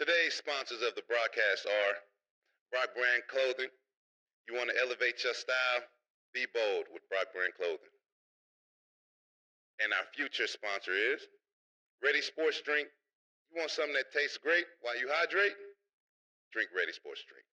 Today's sponsors of the broadcast are Brock Brand Clothing. You want to elevate your style? Be bold with Brock Brand Clothing. And our future sponsor is Ready Sports Drink. You want something that tastes great while you hydrate? Drink Ready Sports Drink.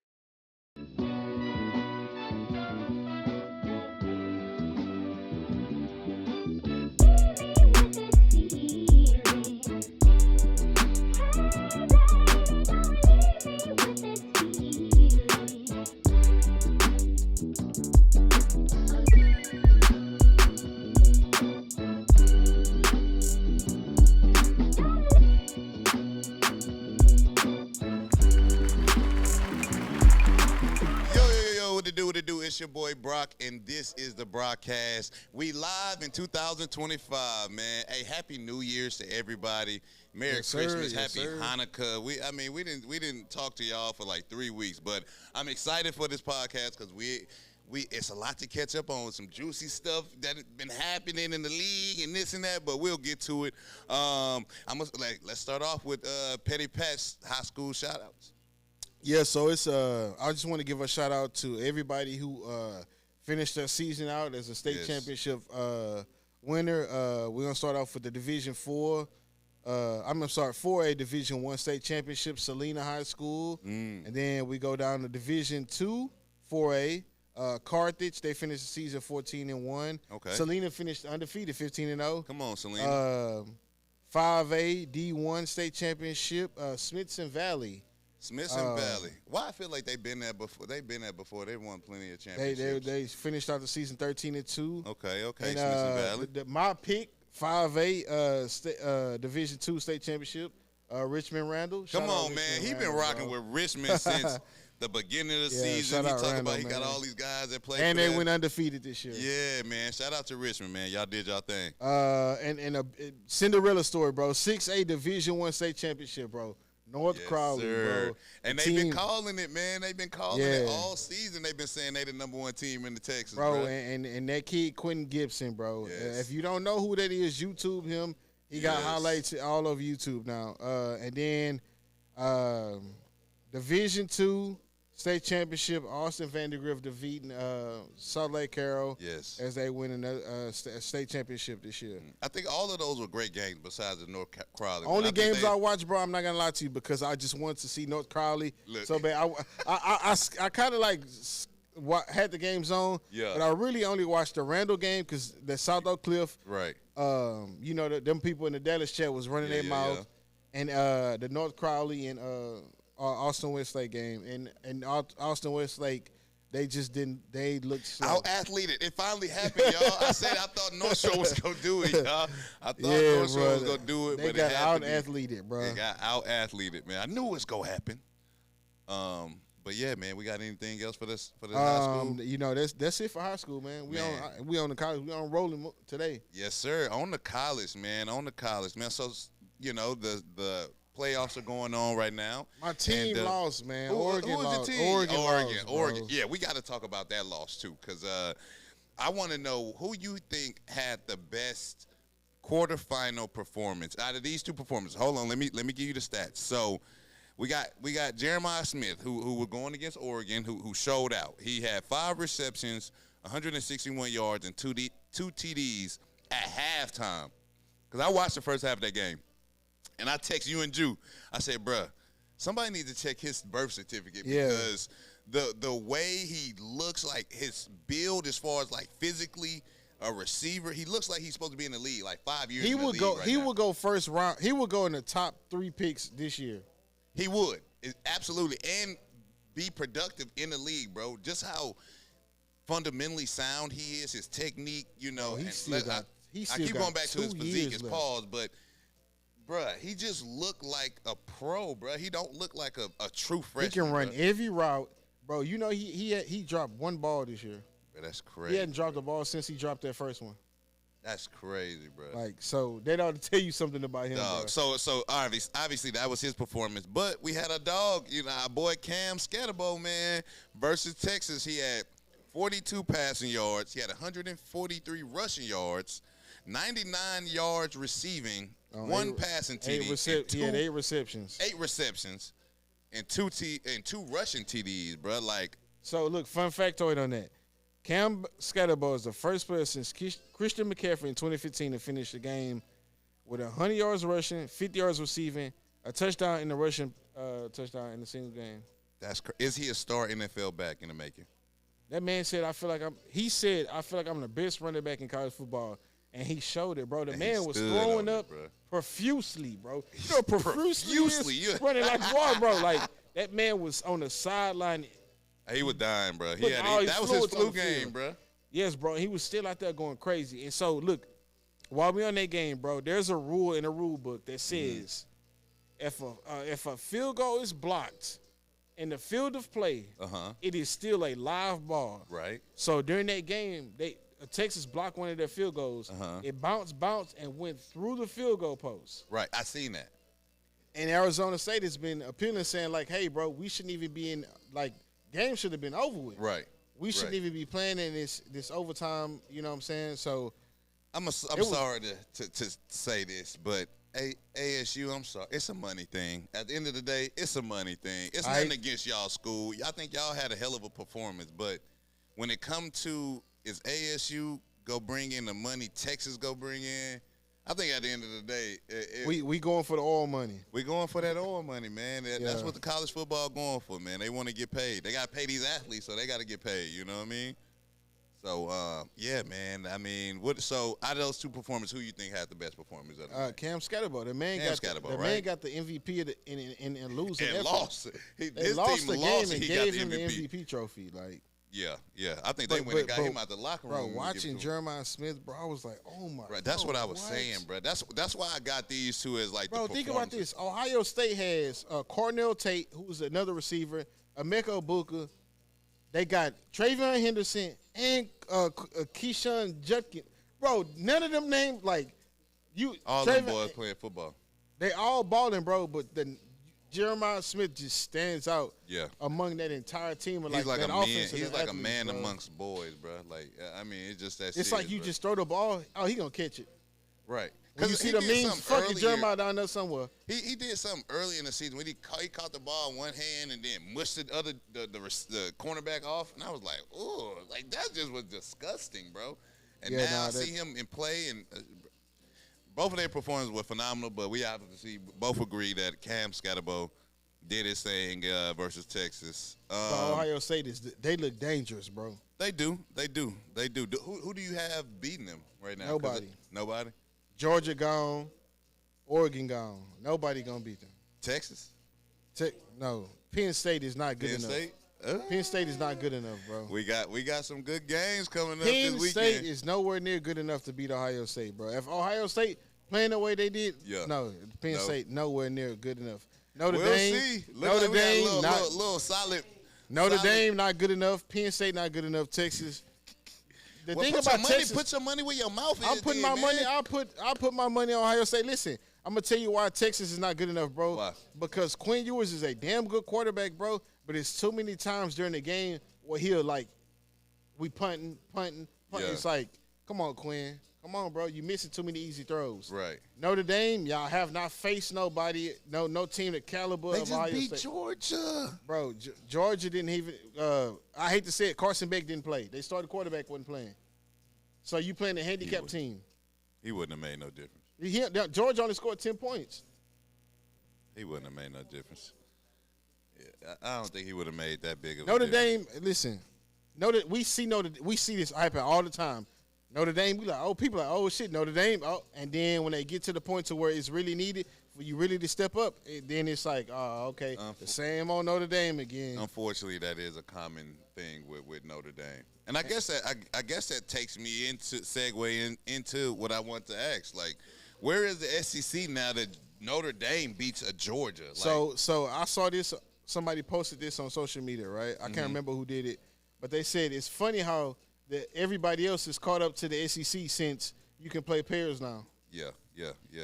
What it do? It's your boy Brock, and this is the BrockCast. We live in 2025, man. Hey, happy New Year's to everybody. Merry Christmas, happy Hanukkah. We didn't talk to y'all for like 3 weeks, but I'm excited for this podcast because it's a lot to catch up on, some juicy stuff that has been happening in the league and this and that, but we'll get to it. Let's start off with Petty Pat's high school shout-outs. Yeah, so it's I just want to give a shout out to everybody who finished their season out as a state championship winner. We're gonna start off with the Division 4A Division 1 state championship, Salina High School, and then we go down to Division 2 4A. Carthage, they finished the season 14-1. Okay. Salina finished undefeated, 15-0. Come on, Salina. 5A D1 state championship, Smithson Valley. Smithson Valley. Why I feel like they've been there before. They've been there before. They won plenty of championships. They finished out the season 13-2. Okay. And, Smithson Valley. My pick, 5A Division 2 state championship, Richmond Randall. Come on, man. He been rocking with Richmond since the beginning of the season. He talking about he got all these guys that play. And they went undefeated this year. Yeah, man. Shout out to Richmond, man. Y'all did y'all thing. And a Cinderella story, bro. 6A Division 1 state championship, bro. North Crowley, bro. And they've been calling it, man. They've been calling it all season. They've been saying they the number one team in the Texas, bro. And that kid, Quentin Gibson, bro. If you don't know who that is, YouTube him. He got highlights all over YouTube now. And then Division 2 state championship, Austin Vandergrift defeating Salt Lake Carroll as they win a state championship this year. I think all of those were great games besides the North Crowley. Only games I watched, bro, I'm not going to lie to you, because I just wanted to see North Crowley so bad. I kind of like had the games on, but I really only watched the Randall game because the South Oak Cliff. Right. Them people in the Dallas chat was running their mouth. And the North Crowley and Austin Westlake game, and Austin Westlake, they just didn't. They looked slow. Out-athleted. It finally happened, y'all. I thought North Shore was gonna do it, y'all. I thought North Shore was gonna do it, but it got out-athleted, bro. They got out-athleted, man. I knew it was gonna happen. But yeah, man, we got anything else for this high school? That's it for high school, man. We on the college. We on rolling today. Yes, sir. On the college, man. So the playoffs are going on right now. My team lost, man. Oregon lost. Oregon. Yeah, we got to talk about that loss too, because I want to know who you think had the best quarterfinal performance out of these two performances. Hold on, let me give you the stats. So we got Jeremiah Smith, who was going against Oregon, who showed out. He had 5 receptions, 161 yards, and two TDs at halftime. Because I watched the first half of that game. And I text you and Drew. I said, bruh, somebody needs to check his birth certificate because the way he looks, like his build as far as like physically a receiver, he looks like he's supposed to be in the league like 5 years. He would go first round. He would go in the top 3 picks this year. He would, absolutely, and be productive in the league, bro. Just how fundamentally sound he is, his technique, I keep going back to his physique, his paws, but. Bruh, he just looked like a pro, bruh. He don't look like a true freshman. He can run every route. Bro, he dropped 1 ball this year. Bro, that's crazy. He hadn't dropped a ball since he dropped that first one. That's crazy, bro. Like, so that ought to tell you something about him. Dog. So obviously that was his performance. But we had a dog, our boy Cam Scabaro, man, versus Texas. He had 42 passing yards. He had 143 rushing yards, 99 yards receiving, 1 passing TD. He had 8 receptions. 8 receptions. and two rushing TDs, bro. Like, so look, fun factoid on that. Cam Scabaro is the first player since Christian McCaffrey in 2015 to finish the game with 100 yards rushing, 50 yards receiving, a touchdown in the rushing touchdown in the single game. Is he a star NFL back in the making? That man said, I feel like I'm the best running back in college football. And he showed it, bro. The man was throwing up profusely, bro. You know, profusely running like water, bro. Like, that man was on the sideline. He was dying, bro. That was his flu game, bro. Yes, bro. He was still out there going crazy. And so, look, while we on that game, bro, there's a rule in the rule book that says if a field goal is blocked in the field of play, it is still a live ball. Right. So during that game, Texas blocked one of their field goals. It bounced, and went through the field goal post. Right. I seen that. And Arizona State has been appealing, saying like, hey, bro, we shouldn't even be in, like, game should have been over with. Right. We shouldn't even be playing in this overtime, you know what I'm saying? So I'm sorry to say this, but ASU, I'm sorry. It's a money thing. At the end of the day, it's a money thing. It's nothing against y'all school. I think y'all had a hell of a performance, but when it come to is ASU go bring in the money Texas go bring in, I think at the end of the day, we going for the oil money. We going for that oil money, man. That's what the college football going for, man. They want to get paid. They got to pay these athletes, so they got to get paid. You know what I mean? So, yeah, man. I mean, so out of those two performers, who you think had the best performance? Cam Scabaro. The man got the MVP in losing. And lost. They lost the game and gave him the MVP trophy. Like. Yeah. I think they went and got him out the locker room. Bro, watching Jeremiah Smith, bro, I was like, oh my god. That's what I was saying, bro. That's why I got these two as like the think about this. Ohio State has Cornell Tate, who's another receiver, Emeka Ibuka. They got Travion Henderson and Keyshawn Judkins. Bro, none of them names like you. All them boys playing football. They all balling, bro, but the Jeremiah Smith just stands out among that entire team. He's like a man. He's like a man amongst boys, bro. Like, I mean, it's just that it's serious, like you just throw the ball. Oh, he going to catch it. Right. When you see the memes, fucking Jeremiah down there somewhere. He did something early in the season when he caught the ball in one hand and then mushed the cornerback off. And I was like, ooh, like that just was disgusting, bro. And now I see him in play and both of their performances were phenomenal, but we obviously both agree that Cam Scabaro did his thing versus Texas. Ohio State they look dangerous, bro. They do. Who do you have beating them right now? Nobody. Georgia gone, Oregon gone. Nobody gonna beat them. Texas? No. Penn State is not good enough. Penn State is not good enough, bro. We got some good games coming up this weekend. Penn State is nowhere near good enough to beat Ohio State, bro. If Ohio State playing the way they did, Penn State nowhere near good enough. Notre Dame not good enough. Penn State not good enough. Texas. The thing about Texas, put your money where your mouth is. I'm putting my money. I'll put my money on Ohio State. Listen, I'm gonna tell you why Texas is not good enough, bro. Why? Because Quinn Ewers is a damn good quarterback, bro. But it's too many times during the game where he'll we punting. Yeah. It's like, come on, Quinn. Come on, bro. You missing too many easy throws. Right. Notre Dame, y'all have not faced nobody, no team the caliber of Ohio State. They just beat Georgia. Bro, Georgia didn't even I hate to say it, Carson Beck didn't play. They started quarterback wasn't playing. So you playing a handicapped team. He wouldn't have made no difference. Georgia only scored 10 points. He wouldn't have made no difference. Yeah, I don't think he would have made that big of a Notre difference. Dame, listen. We see this happen all the time. Notre Dame, we like, oh, people like, oh, shit, Notre Dame. Oh, and then when they get to the point to where it's really needed for you really to step up, then it's like, oh, okay, the same old Notre Dame again. Unfortunately, that is a common thing with Notre Dame. And I guess that takes me into what I want to ask. Like, where is the SEC now that Notre Dame beats a Georgia? So I saw this. Somebody posted this on social media, right? I can't remember who did it, but they said it's funny how everybody else is caught up to the SEC since you can play pairs now. Yeah.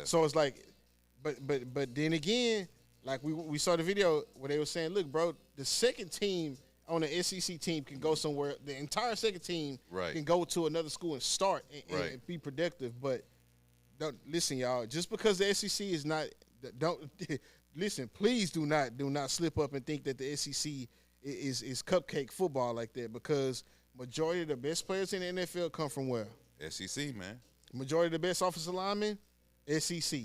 So it's like, but then again, like we saw the video where they were saying, look, bro, the second team on the SEC team can go somewhere. The entire second team can go to another school and start and be productive. But don't listen, y'all. Just because the SEC is not, listen, please do not slip up and think that the SEC is cupcake football like that, because majority of the best players in the NFL come from where? SEC, man. Majority of the best offensive linemen, SEC.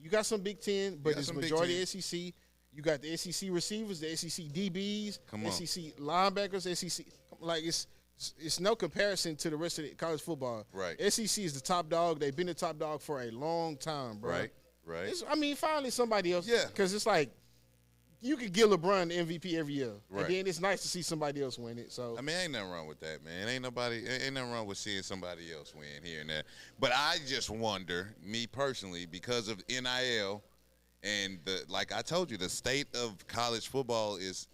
You got some Big Ten, but it's majority SEC. You got the SEC receivers, the SEC DBs, SEC linebackers, SEC. Like, it's no comparison to the rest of the college football. Right. SEC is the top dog. They've been the top dog for a long time, bro. Right. Finally somebody else. Yeah. Because it's like, you could give LeBron the MVP every year. Right. And then it's nice to see somebody else win it. So ain't nothing wrong with that, man. Ain't nothing wrong with seeing somebody else win here and there. But I just wonder, me personally, because of NIL and like I told you, the state of college football is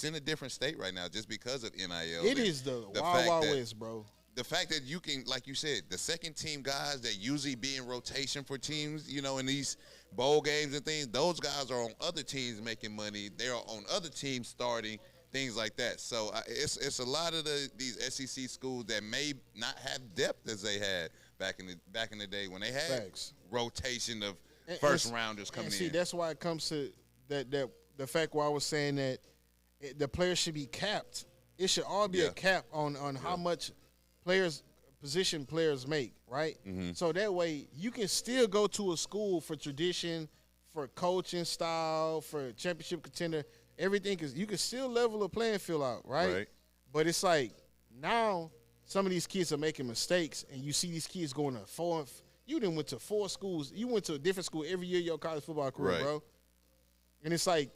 in a different state right now just because of NIL. It is the wild west, bro. The fact that you can, like you said, the second team guys that usually be in rotation for teams, in these bowl games and things, those guys are on other teams making money. They're on other teams starting, things like that. So it's a lot of these SEC schools that may not have depth as they had back in the day when they had rotation of first rounders coming in. See, that's why it comes to that the fact where I was saying that the players should be capped. It should all be a cap on how much position players make, right? Mm-hmm. So that way you can still go to a school for tradition, for coaching style, for championship contender, everything, because you can still level the playing field out, right? But it's like now some of these kids are making mistakes, and you see these kids going to you done went to 4 schools. You went to a different school every year your college football career, bro. And it's like,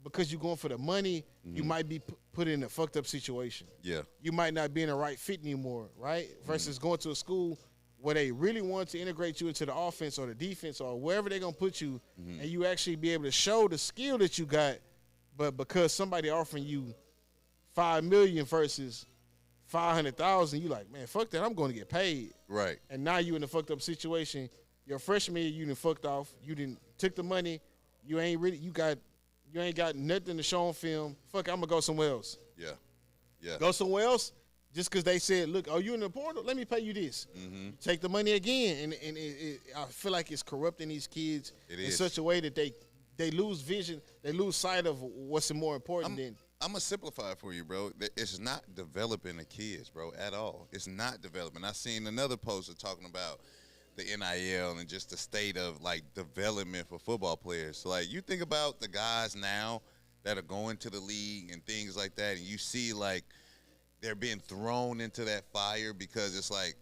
because you're going for the money, you might be put in a fucked up situation. Yeah. You might not be in the right fit anymore, right? Versus going to a school where they really want to integrate you into the offense or the defense or wherever they're going to put you, and you actually be able to show the skill that you got, but because somebody offering you $5 million versus $500,000, you like, man, fuck that, I'm going to get paid. Right. And now you in a fucked up situation. Your freshman year, you done fucked off. You done took the money. You ain't got nothing to show on film. Fuck, I'm going to go somewhere else. Yeah. Go somewhere else just because they said, look, you in the portal? Let me pay you this. Mm-hmm. Take the money again. And I feel like it's corrupting these kids in such a way that they lose vision. They lose sight of what's more important than. I'm going to simplify it for you, bro. It's not developing the kids, bro, at all. It's not developing. I seen another poster talking about the NIL and just the state of, like, development for football players. So, like, you think about the guys now that are going to the league and things like that, and you see, like, they're being thrown into that fire because it's like,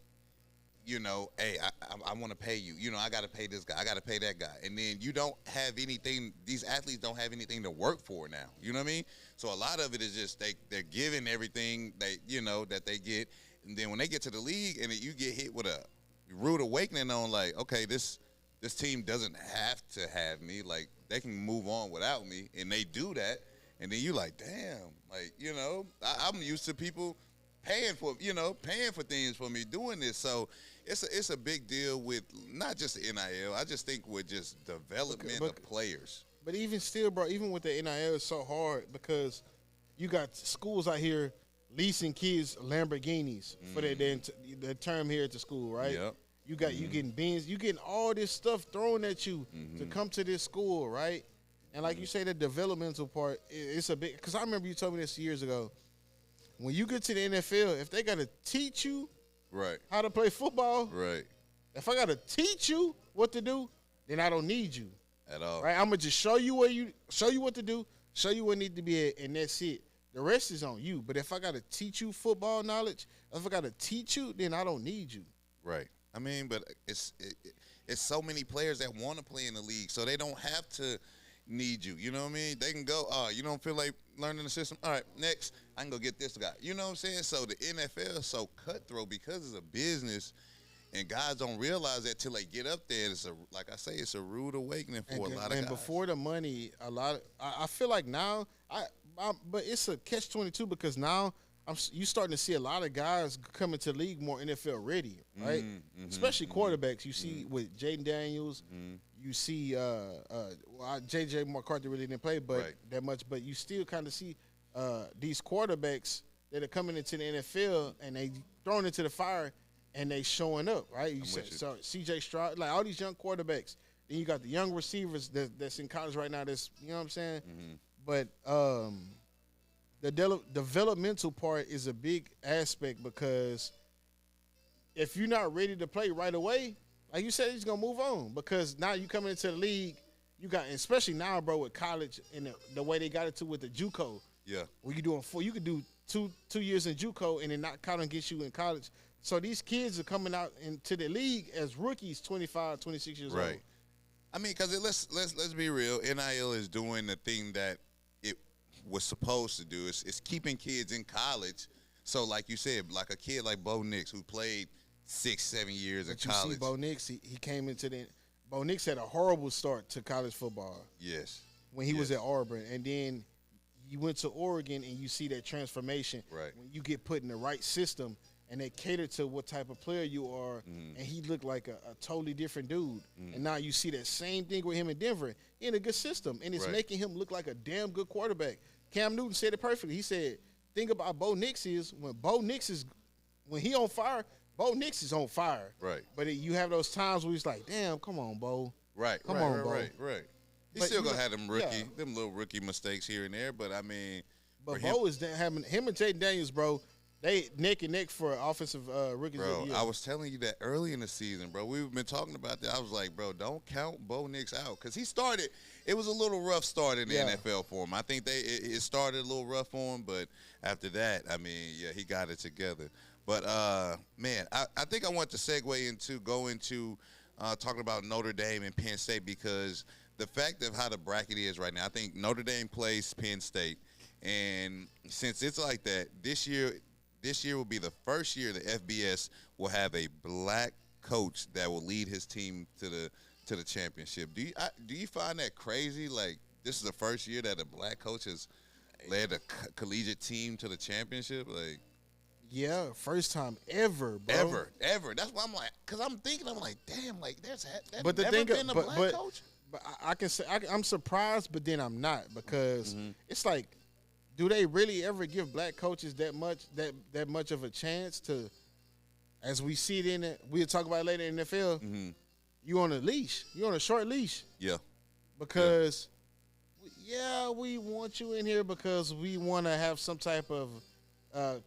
hey, I want to pay you. I got to pay this guy. I got to pay that guy. And then you don't have anything. These athletes don't have anything to work for now. You know what I mean? So a lot of it is just they're giving everything that they get. And then when they get to the league and you get hit with a rude awakening on, like, okay, this team doesn't have to have me. Like, they can move on without me. And they do that. And then you like, damn, like, I'm used to people paying for things for me doing this. So it's a big deal with not just the NIL. I just think with just development of players. But even still, bro, even with the NIL, it's so hard because you got schools out here leasing kids Lamborghinis for their term here at the school, right? Yep. You getting Benz, you getting all this stuff thrown at you to come to this school, right? And like you say, the developmental part, it's a big, because I remember you told me this years ago. When you get to the NFL, if they got to teach you how to play football, if I got to teach you what to do, then I don't need you at all. Right? I'm gonna just show you what to do, show you what need to be at, and that's it. The rest is on you. But if I got to teach you football knowledge, if I got to teach you, then I don't need you. Right. I mean, but it's so many players that want to play in the league, so they don't have to need you. You know what I mean? They can go, you don't feel like learning the system? All right, next, I can go get this guy. You know what I'm saying? So the NFL is so cutthroat because it's a business, and guys don't realize that till they get up there. It's like I say, it's a rude awakening for a lot of guys. And before the money, I feel like now, but it's a catch-22 because now you starting to see a lot of guys coming to the league more NFL ready, right? Especially quarterbacks. You see with Jaden Daniels. You see, J.J. McCarthy really didn't play that much, but you still kind of see these quarterbacks that are coming into the NFL and they thrown into the fire and they showing up, right? So C.J. Stroud, like all these young quarterbacks, Then you got the young receivers that's in college right now. That's, you know what I'm saying. Mm-hmm. But the developmental part is a big aspect because if you're not ready to play right away, like you said, he's gonna move on because now you coming into the league, you got, especially now, bro, with college and the way they got it to with the JUCO. Yeah. Where you doing you could do two years in JUCO and then not count and get you in college. So these kids are coming out into the league as rookies, 25, 26 years old. Right. I mean, because let's be real. NIL is doing the thing that it was supposed to do. It's keeping kids in college. So, like you said, like a kid like Bo Nix who played 6-7 years in college. You see Bo Nix, he came into the – Bo Nix had a horrible start to college football. Yes. When he was at Auburn. And then you went to Oregon and you see that transformation. Right. When you get put in the right system and they cater to what type of player you are, and he looked like a totally different dude. And now you see that same thing with him in Denver. He in a good system, and it's making him look like a damn good quarterback. Cam Newton said it perfectly. He said, thing about Bo Nix is when he on fire, Bo Nix is on fire. Right. But you have those times where he's like, damn, come on, Bo. Right. Come on, Bo. Right. He's still going to have them little rookie mistakes here and there, but I mean. But Bo is having him and Jaden Daniels, bro. They neck and neck for offensive rookies of the year. I was telling you that early in the season, bro. We've been talking about that. I was like, bro, don't count Bo Nix out because he started. It was a little rough start in the NFL for him. I think it started a little rough for him, but after that, I mean, yeah, he got it together. But man, I think I want to segue into talking about Notre Dame and Penn State because the fact of how the bracket is right now, I think Notre Dame plays Penn State, and since it's like that, this year will be the first year the FBS will have a black coach that will lead his team to the championship. Do you find that crazy? Like, this is the first year that a black coach has led a collegiate team to the championship? Like, yeah, first time ever, bro. Ever. That's why I'm like, because I'm like, damn, like that's but the never thing, been a black coach. But I can say I'm surprised, but then I'm not because it's like, do they really ever give black coaches that much of a chance to, as we see it we'll talk about it later in the NFL, you on a leash. You on a short leash. Yeah. Because, we want you in here because we want to have some type of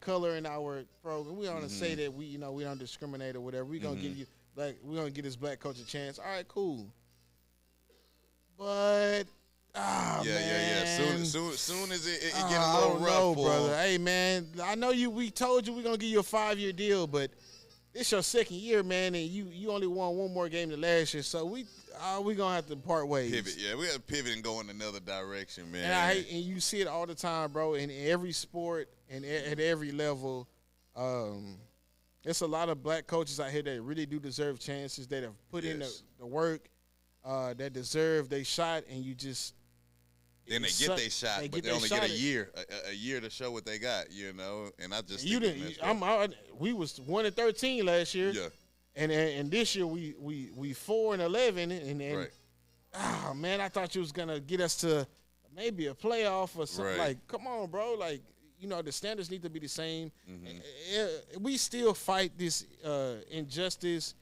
color in our program. We want to say that we don't discriminate or whatever. We're going to give you we're going to give this black coach a chance. All right, cool. But man. Soon as it get a little rough, brother. Hey, man, I know we told you we're gonna give you a 5-year deal, but it's your second year, man, and you only won one more game than last year, so we gonna have to part ways. Pivot, we have to pivot and go in another direction, man. And and you see it all the time, bro, in every sport and at every level. There's a lot of black coaches out here that really do deserve chances, that have put in the work, that deserve their shot, and you just. Then they get their shot, but they only get a year to show what they got, And I just you didn't. We was 1-13 last year, and this year we 4-11, and right. Man, I thought you was gonna get us to maybe a playoff or something. Right. Like, come on, bro, like the standards need to be the same. We still fight this injustice,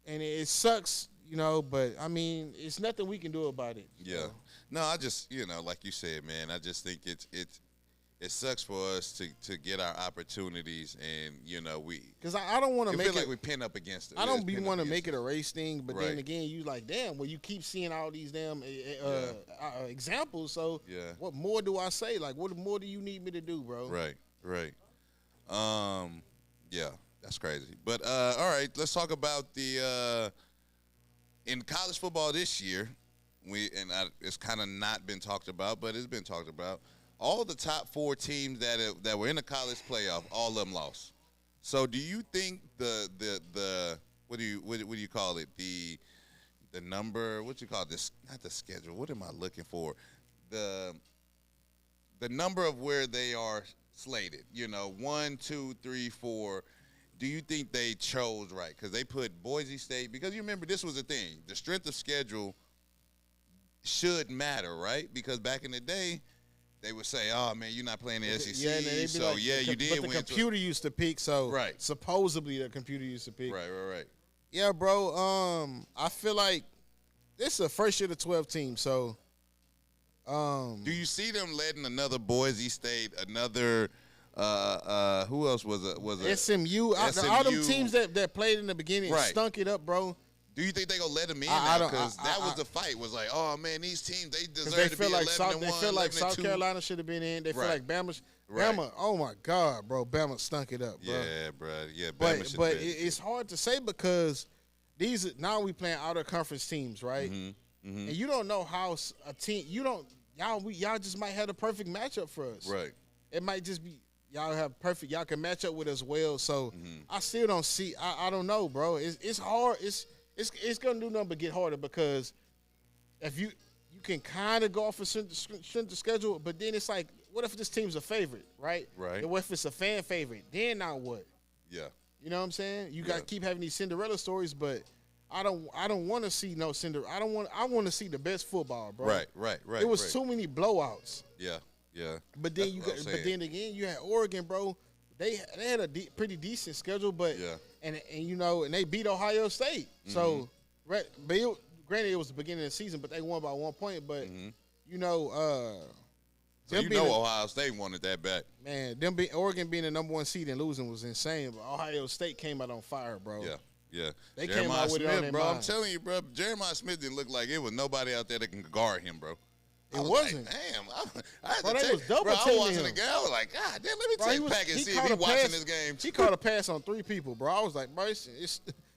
and it sucks. But I mean, it's nothing we can do about it. Yeah. No, I just, like you said, man, I just think it sucks for us to get our opportunities, and we. Because I don't want to make it like we pin up against it. I don't want to make it a race thing, but then again, you like, damn, well, you keep seeing all these damn examples. So what more do I say? Like, what more do you need me to do, bro? Right. Yeah, that's crazy. But all right, let's talk about the. In college football this year, it's kind of not been talked about, but it's been talked about. All the top 4 teams that were in the college playoff, all of them lost. So, do you think the what do you call it, the number? What you call this? Not the schedule. What am I looking for? The number of where they are slated. 1, 2, 3, 4. Do you think they chose right? Because they put Boise State, because you remember this was the thing. The strength of schedule should matter, right? Because back in the day, they would say, oh, man, you're not playing the SEC. So, like, you did win. But the computer used to pick, so supposedly the computer used to pick. Right. Yeah, bro, I feel like this is a first year to 12 team, so. Do you see them letting another Boise State, another who else was it? SMU. All them teams that played in the beginning stunk it up, bro. Do you think they gonna let them in now? Because that was the fight. Was like, oh man, these teams they deserve to be 11-1. They feel like South Carolina should have been in. They feel like Bama. Bama, oh my God, bro, Bama stunk it up, bro. Yeah, bro. Yeah, Bama but it's hard to say because now we playing outer conference teams, right? Mm-hmm. Mm-hmm. And you don't know how a team. Y'all just might have the perfect matchup for us. Right. It might just be y'all have perfect. Y'all can match up with us well. So I still don't see. I don't know, bro. It's hard. It's gonna do nothing but get harder because if you can kind of go off a strength of schedule, but then it's like, what if this team's a favorite, right? Right. And what if it's a fan favorite? Then now what? Yeah. You know what I'm saying? You got to keep having these Cinderella stories, but I don't want to see no Cinderella. I want to see the best football, bro. Right. It was too many blowouts. Yeah. But then again, you had Oregon, bro. They had a pretty decent schedule, but and they beat Ohio State. Mm-hmm. So, granted, it was the beginning of the season, but they won by 1 point. But Ohio State wanted that back. Man, Oregon being the number 1 seed and losing was insane. But Ohio State came out on fire, bro. Yeah. They came out with it on bro. I'm telling you, bro. Jeremiah Smith didn't look like it was nobody out there that can guard him, bro. It wasn't. Like, damn, I had to was double I was watching the game. I was like, God damn, let me take back and see if he's watching this game. He caught a pass on 3 people, bro. I was like, bro,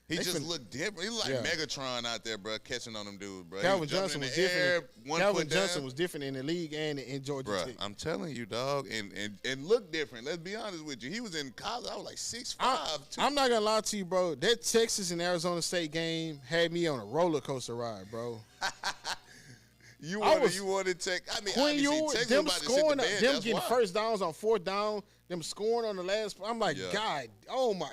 he just looked different. He looked like Megatron out there, bro, catching on them dudes, bro. Calvin Johnson was different. Calvin Johnson was different in the league and in Georgia State. I'm telling you, dog, and looked different. Let's be honest with you. He was in college. I was like 6'5". I'm not gonna lie to you, bro. That Texas and Arizona State game had me on a roller coaster ride, bro. You wanted Texas. I mean, obviously, them scoring, them getting first downs on 4th down, them scoring on the last. I'm like, God, oh my,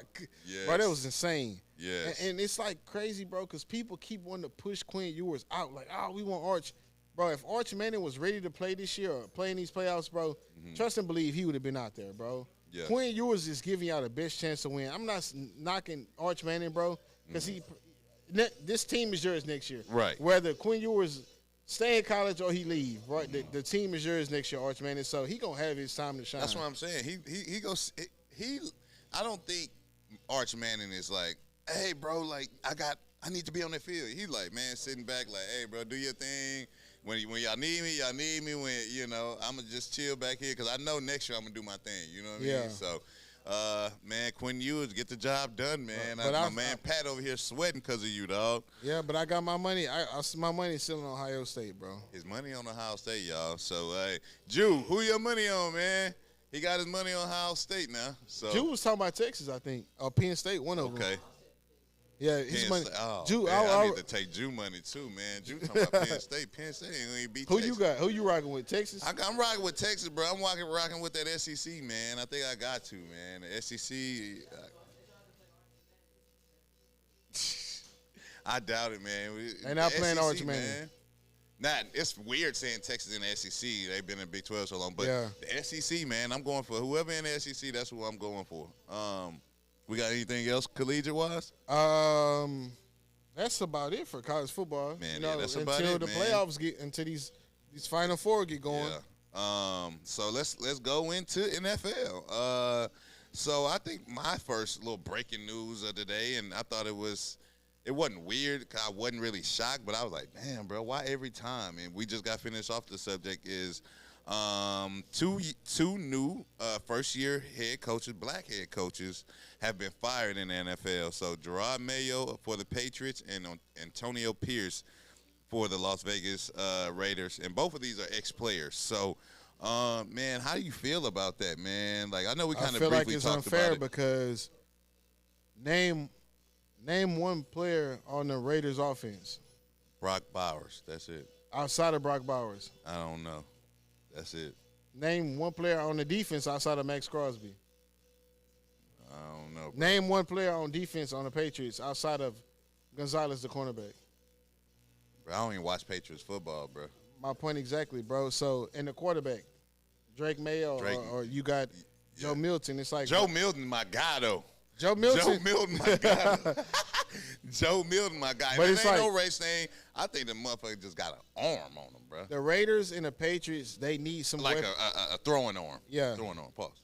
bro, that was insane. Yes. And it's like crazy, bro, because people keep wanting to push Quinn Ewers out. Like, we want Arch. Bro, if Arch Manning was ready to play this year or play in these playoffs, bro, trust and believe he would have been out there, bro. Yeah. Quinn Ewers is giving y'all the best chance to win. I'm not knocking Arch Manning, bro, because this team is yours next year. Right. Whether Quinn Ewers stay in college or he leave, right? The team is yours next year, Arch Manning. So he gonna have his time to shine. That's what I'm saying. He goes. I don't think Arch Manning is like, hey, bro, like I need to be on the field. He's like, man, sitting back, like, hey, bro, do your thing. When y'all need me, y'all need me. When I'm gonna just chill back here because I know next year I'm gonna do my thing. You know what I mean? So. Man, Quinn Ewers, get the job done, man. My man Pat over here sweating because of you, dog. Yeah, but I got my money. My money still on Ohio State, bro. His money on Ohio State, y'all. So, Jew, who your money on, man? He got his money on Ohio State now. So Jew was talking about Texas, I think, or Penn State, one of them. Okay. Yeah, his money. Oh, Jew, man, I need to take Jew money too, man. Jew talking about Penn State. Penn State ain't gonna beat Texas. Who you got? Who you rocking with? Texas? I'm rocking with Texas, bro. I'm rocking with that SEC, man. I think I got to, man. The SEC. I doubt it, man. They not playing Arch Manning. It's weird saying Texas in the SEC. They've been in Big 12 so long, but the SEC, man. I'm going for whoever in the SEC. That's who I'm going for. We got anything else collegiate-wise? That's about it for college football. Man, that's about it, until the playoffs until these Final Four get going. Yeah. So let's go into NFL. So I think my first little breaking news of the day, and I thought it wasn't weird. Cause I wasn't really shocked, but I was like, damn, bro, why every time? And we just got finished off the subject is two new first-year head coaches, black head coaches, have been fired in the NFL. So Gerard Mayo for the Patriots and Antonio Pierce for the Las Vegas Raiders. And both of these are ex-players. So, man, how do you feel about that, man? Like, I know we kind of briefly talked about it. I feel like it's unfair because name one player on the Raiders offense. Brock Bowers. That's it. Outside of Brock Bowers. I don't know. That's it. Name one player on the defense outside of Max Crosby. I don't know, bro. Name one player on defense on the Patriots outside of Gonzalez, the cornerback. Bro, I don't even watch Patriots football, bro. My point exactly, bro. So, in the quarterback, Drake Mayo, or you got Joe Milton. It's like Joe Milton, my guy, though. Joe Milton. Joe Milton, my guy. Joe Milton, my guy. But it's ain't no race thing. I think the motherfucker just got an arm on him, bro. The Raiders and the Patriots, they need some like a throwing arm. Yeah, throwing arm. Pause.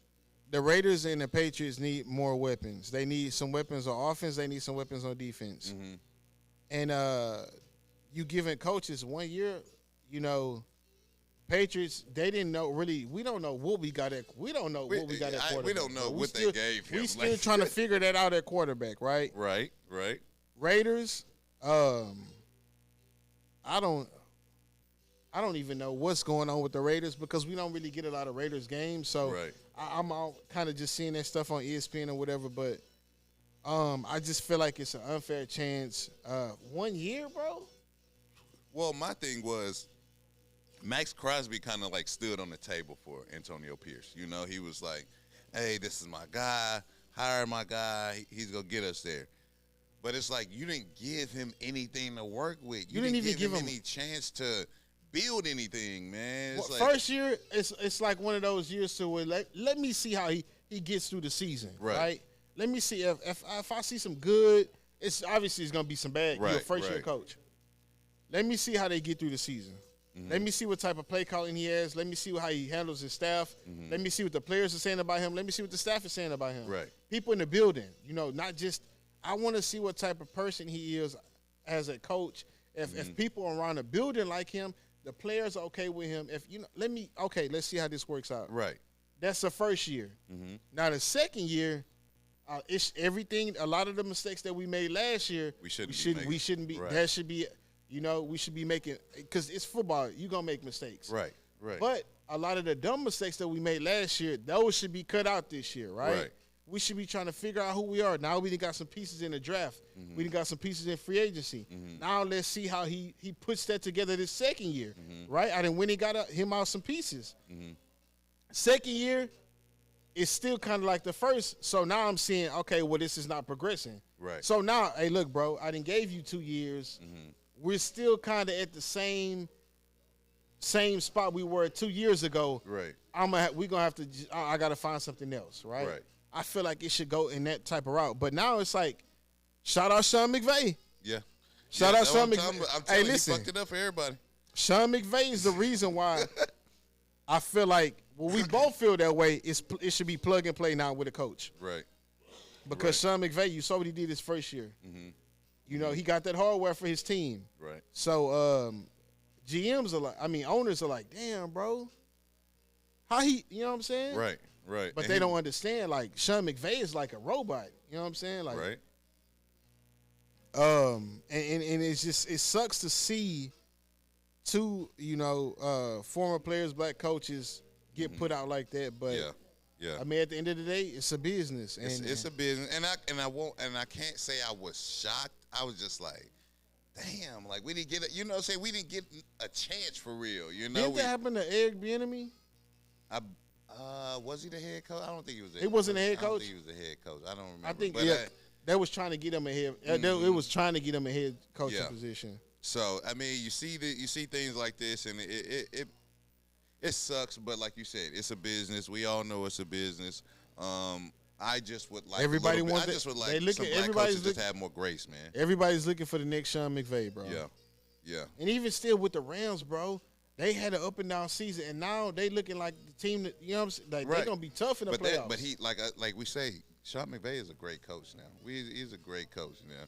The Raiders and the Patriots need more weapons. They need some weapons on offense. They need some weapons on defense. Mm-hmm. And you giving coaches 1 year, you know. Patriots, they didn't know really. We don't know what we got at. We don't know what we got at quarterback. We don't know what they gave him. We still trying to figure that out at quarterback, right? Right. Raiders, I don't even know what's going on with the Raiders because we don't really get a lot of Raiders games. So I'm all kind of just seeing that stuff on ESPN or whatever. But I just feel like it's an unfair chance. 1 year, bro. Well, my thing was, Max Crosby kind of like stood on the table for Antonio Pierce. You know, he was like, hey, this is my guy. Hire my guy. He's going to get us there. But it's like you didn't give him anything to work with. You didn't even give him any chance to build anything, man. It's first year, it's like one of those years to where let me see how he gets through the season, right? Let me see if I see some good, it's obviously it's going to be some bad. You're a first-year coach. Let me see how they get through the season. Mm-hmm. Let me see what type of play calling he has. Let me see how he handles his staff. Mm-hmm. Let me see what the players are saying about him. Let me see what the staff is saying about him. Right. People in the building, you know, not just – I want to see what type of person he is as a coach. If people around the building like him, the players are okay with him. If you know, let's see how this works out. Right. That's the first year. Mm-hmm. Now the second year, it's everything. A lot of the mistakes that we made last year, we shouldn't be. Right. That should be. You know, we should be making, because it's football. You're going to make mistakes. Right. But a lot of the dumb mistakes that we made last year, those should be cut out this year, right? We should be trying to figure out who we are. Now we done got some pieces in the draft. Mm-hmm. We done got some pieces in free agency. Mm-hmm. Now let's see how he puts that together this second year, right? I done when he got him out some pieces. Mm-hmm. Second year, it's still kind of like the first. So now I'm seeing, okay, well, this is not progressing. Right. So now, hey, look, bro, I done gave you 2 years. Mm-hmm. We're still kind of at the same spot we were 2 years ago. Right. We're gonna have to. I gotta find something else. Right. I feel like it should go in that type of route. But now it's like, shout out Sean McVay. Yeah. Shout out Sean McVay. I'm telling you, listen, he fucked it up for everybody. Sean McVay is the reason why I feel like. Well, we both feel that way. It should be plug and play now with a coach. Right. Because Sean McVay, you saw what he did his first year. Mm-hmm. You know, he got that hardware for his team. Right. So, GMs are like, owners are like, damn, bro. How you know what I'm saying? Right. But and they don't understand, like, Sean McVay is like a robot. You know what I'm saying? Like, right. And it's just, it sucks to see two, former players, black coaches get put out like that. But yeah. I mean, at the end of the day, it's a business. And it's a business. And I can't say I was shocked. I was just like, damn, like we didn't get we didn't get a chance for real, you know. Didn't that happen to Eric Bieniemy? Was he the head coach? I don't think he was. He wasn't the head coach. I don't think he was the head coach. I don't remember. I think they was trying to get him a head. It was trying to get him a head coaching position. So I mean, you see things like this, and it sucks. But like you said, it's a business. We all know it's a business. I just would like everybody wants. I just would like some black coaches just have more grace, man. Everybody's looking for the next Sean McVay, bro. Yeah. And even still with the Rams, bro, they had an up and down season, and now they looking like the team that you know what I'm saying. Like they're gonna be tough in the playoffs. But he like we say, Sean McVay is a great coach now. He's a great coach now.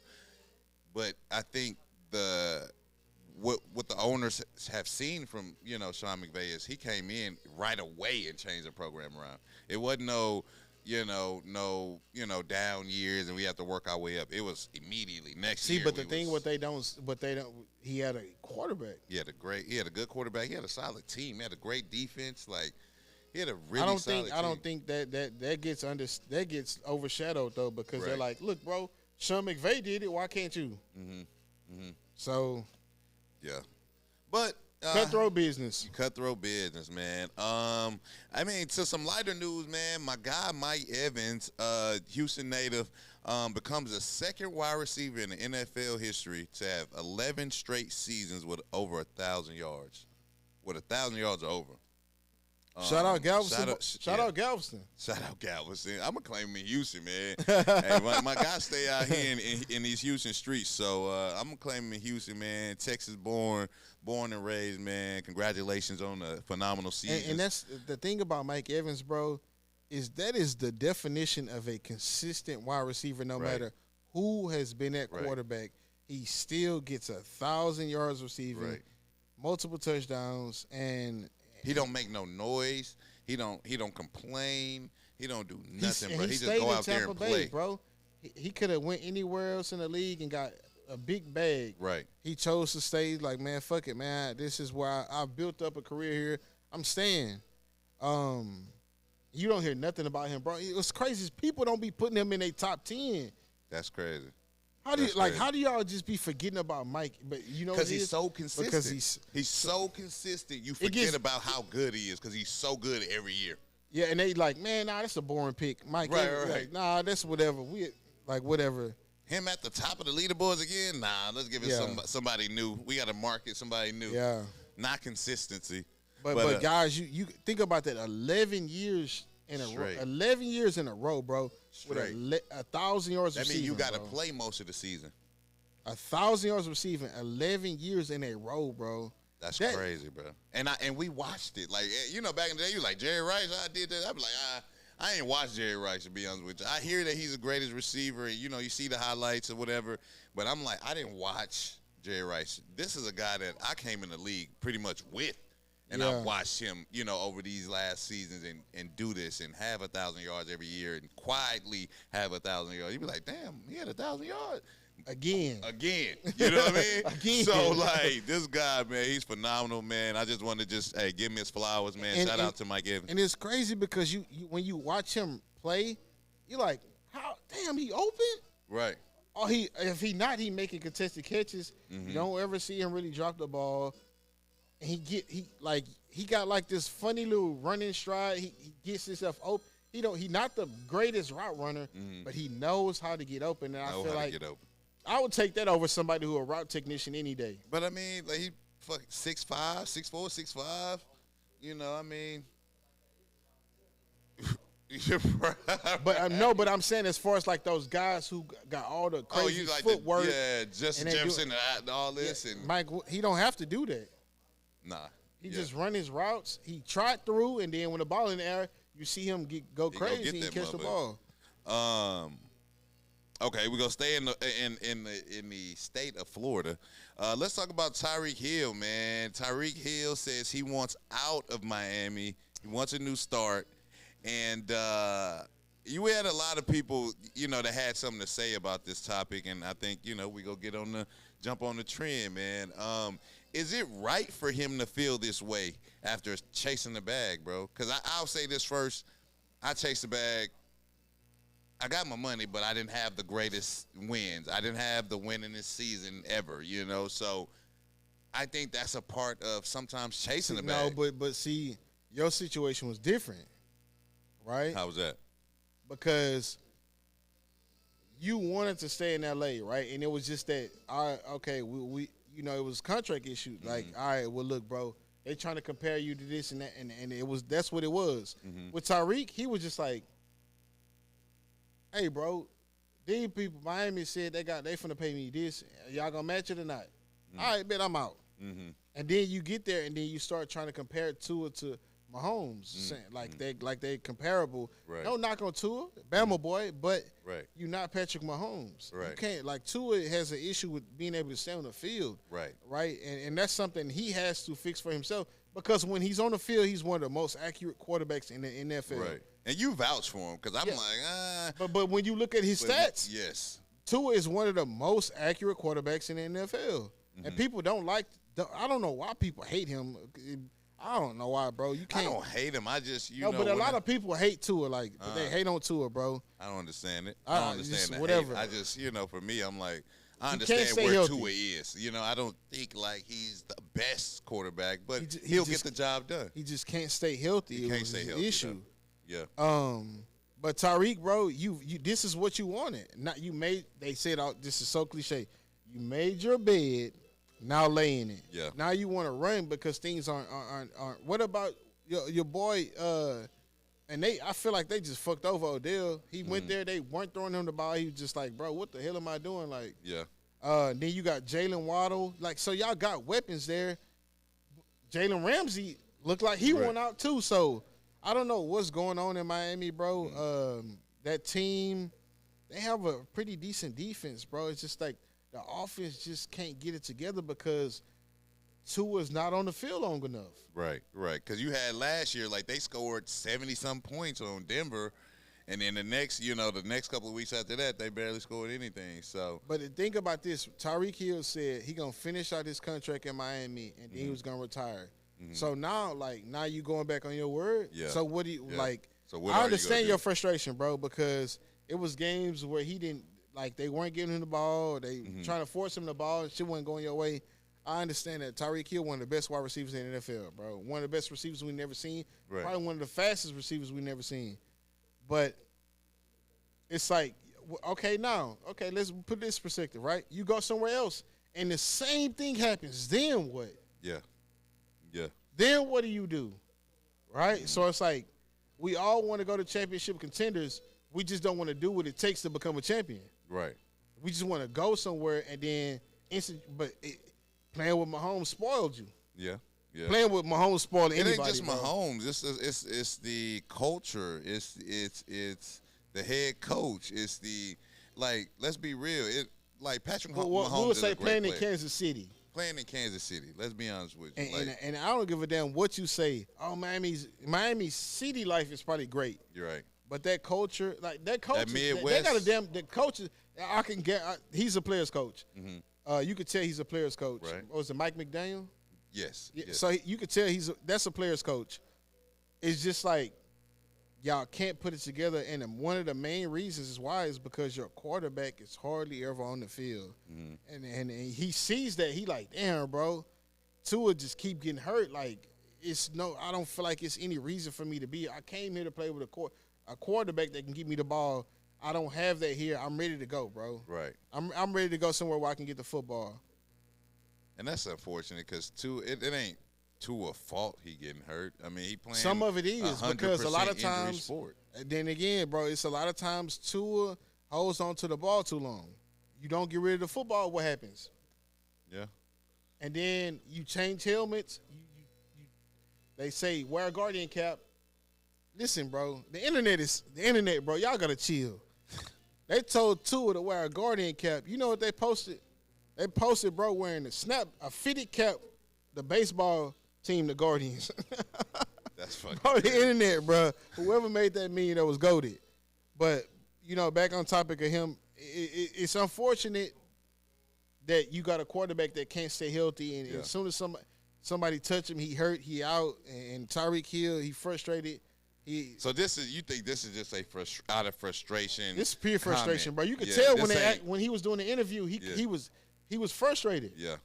But I think what the owners have seen from Sean McVay is he came in right away and changed the program around. It wasn't no down years and we have to work our way up. It was immediately next year. See, but the thing what they don't he had a quarterback. He had a good quarterback. He had a solid team. He had a great defense. Like he had a really solid team. I don't think that gets overshadowed though because they're like, look, bro, Sean McVay did it. Why can't you? Mm-hmm. Mm-hmm. So, yeah, but. Cutthroat business. Cutthroat business, man. I mean, to some lighter news, man, my guy Mike Evans, Houston native, becomes the second wide receiver in the NFL history to have 11 straight seasons with over 1,000 yards. With 1,000 yards or over. Shout out Galveston. Shout out Galveston. Shout out Galveston. I'm going to claim him in Houston, man. Hey, my guys stay out here in these Houston streets. So I'm going to claim him in Houston, man. Texas born and raised, man. Congratulations on a phenomenal season. And that's the thing about Mike Evans, bro, is that is the definition of a consistent wide receiver no matter who has been at quarterback. He still gets 1,000 yards receiving, multiple touchdowns, and he don't make no noise. He don't complain. He don't do nothing, bro. He just go out there and play, bro. He could have went anywhere else in the league and got a big bag. Right. He chose to stay. Like, man, fuck it, man. This is where I've built up a career here. I'm staying. You don't hear nothing about him, bro. What's crazy is people don't be putting him in a top 10. That's crazy. How do y'all just be forgetting about Mike? But you know, because he's so consistent. Because he's so consistent. You forget about how good he is because he's so good every year. Yeah, and they like, man, nah, that's a boring pick, Mike. Right. Like, nah, that's whatever. Whatever. Him at the top of the leaderboards again? Nah, let's give it somebody new. We got to market somebody new. Yeah. Not consistency. But guys, you think about that. 11 years in a row. 11 years in a row, bro. Straight. With 1,000 yards receiving. That means you got to play most of the season. 1,000 yards receiving, 11 years in a row, bro. That's crazy, bro. And we watched it. Like, you know, back in the day, you like, Jerry Rice, I did that. I'd be like, I ain't watched Jerry Rice, to be honest with you. I hear that he's the greatest receiver, and, you know, you see the highlights or whatever. But I'm like, I didn't watch Jerry Rice. This is a guy that I came in the league pretty much with. And I watched him, you know, over these last seasons and do this and have 1,000 yards every year and quietly have 1,000 yards. You'd be like, damn, he had 1,000 yards. Again. You know what I mean? Again. So, like, this guy, man, he's phenomenal, man. I just want to give him his flowers, man. Shout out to Mike Evans. And it's crazy because you when you watch him play, you're like, how, damn, he open? Right. Or if he making contested catches. You don't ever see him really drop the ball. And he got like this funny little running stride. He gets himself open. He not the greatest route runner, but he knows how to get open. And I feel like I would take that over somebody who a route technician any day. But I mean, like he 6'5", 6'4", 6'5". You know, I mean. But I'm saying as far as like those guys who got all the crazy footwork. Justin Jefferson and all this. And Mike, he don't have to do that. Nah. He just run his routes. He trot through, and then when the ball in the air, you see him go crazy and catch the ball. Okay, we're gonna stay in the state of Florida. Let's talk about Tyreek Hill, man. Tyreek Hill says he wants out of Miami. He wants a new start, and you had a lot of people, you know, that had something to say about this topic, and I think, you know, we go jump on the trend, man. Is it right for him to feel this way after chasing the bag, bro? Because I'll say this first. I chased the bag. I got my money, but I didn't have the greatest wins. I didn't have the winningest season ever, you know? So I think that's a part of sometimes chasing the bag. No, but see, your situation was different, right? How was that? Because you wanted to stay in L.A., right? And it was just that, we you know, it was contract issue. Like, all right, well, look, bro, they trying to compare you to this and that, and that's what it was. With Tyreek, he was just like, hey, bro, these people, Miami said they finna pay me this. Y'all gonna match it or not? All right, bet I'm out. And then you get there, and then you start trying to compare Tua to Mahomes, like they comparable. Right. No knock on Tua, Bama boy, but you're not Patrick Mahomes. Right. You can't, like, Tua has an issue with being able to stay on the field. Right. And that's something he has to fix for himself, because when he's on the field, he's one of the most accurate quarterbacks in the NFL. Right. And you vouch for him, because I'm like, But when you look at his stats, yes, Tua is one of the most accurate quarterbacks in the NFL. And people don't like. I don't know why people hate him. I don't know why, bro. You can't. I don't hate him. I just, know. But a lot of people hate Tua, but they hate on Tua, bro. I don't understand it. I don't understand that. Whatever. I just, you know, for me, I'm like, I understand where Tua is. You know, I don't think like he's the best quarterback, but he'll get the job done. He just can't stay healthy. He can't stay healthy. Issue. Yeah. But Tyreek, bro, you this is what you wanted. Not you made. They said, this is so cliche. You made your bed. Now lay in it. Yeah. Now you want to run because things aren't. What about your boy, and I feel like they just fucked over Odell. He went there, they weren't throwing him the ball. He was just like, bro, what the hell am I doing? Like, yeah. Then you got Jalen Waddle. Like, so y'all got weapons there. Jalen Ramsey looked like he went out too. So I don't know what's going on in Miami, bro. That team, they have a pretty decent defense, bro. It's just like the offense just can't get it together because Tua's not on the field long enough. Right. Because you had last year, like, they scored 70-some points on Denver, and then the next couple of weeks after that, they barely scored anything. So, but think about this: Tyreek Hill said he gonna finish out his contract in Miami, and then he was gonna retire. So now you going back on your word. Yeah. So what do you like? So what I understand your frustration, bro, because it was games where he didn't they weren't giving him the ball. They trying to force him the ball. Shit wasn't going your way. I understand that Tyreek Hill, one of the best wide receivers in the NFL, bro. One of the best receivers we've never seen. Right. Probably one of the fastest receivers we've never seen. But it's like, okay, let's put this perspective, right? You go somewhere else, and the same thing happens. Then what? Yeah. Then what do? Right? So it's like we all want to go to championship contenders. We just don't want to do what it takes to become a champion. Right. We just want to go somewhere and then playing with Mahomes spoiled you. Yeah. Playing with Mahomes spoiled anybody. It ain't just bro. Mahomes. It's the culture. It's the head coach. It's the let's be real. Patrick Mahomes. We would say is a great playing player. in Kansas City. Playing in Kansas City. Let's be honest with you. And I don't give a damn what you say. Oh, Miami's city life is probably great. You're right. But that culture, that Midwest, they got the coaches. I can get. He's a player's coach. You could tell he's a player's coach. Right. What was it, Mike McDaniel? Yes. So you could tell that's a player's coach. It's just like y'all can't put it together, and one of the main reasons is why is because your quarterback is hardly ever on the field, and he sees that he like, damn, bro, Tua just keep getting hurt. Like I don't feel like it's any reason for me to be. I came here to play with a quarterback that can give me the ball. I don't have that here. I'm ready to go, bro. Right. I'm ready to go somewhere where I can get the football. And that's unfortunate because it ain't Tua's fault he getting hurt. I mean, he playing. Some of it is because a lot of times. Sport. Then again, bro, it's a lot of times Tua holds on to the ball too long. You don't get rid of the football, what happens? Yeah. And then you change helmets. They say wear a Guardian cap. Listen, bro, the internet, bro. Y'all gotta chill. They told Tua to wear a Guardian cap. You know what they posted? They posted, bro, wearing a fitted cap, the baseball team, the Guardians. That's fucking bro, the internet, bro. Whoever made that meme, that was goated. But, back on topic of him, it's unfortunate that you got a quarterback that can't stay healthy, and as soon as somebody touch him, he hurt, he out, and Tyreek Hill, he frustrated. So you think this is just out of frustration? This is pure frustration, bro. You could tell when he was doing the interview, he was frustrated. Yeah.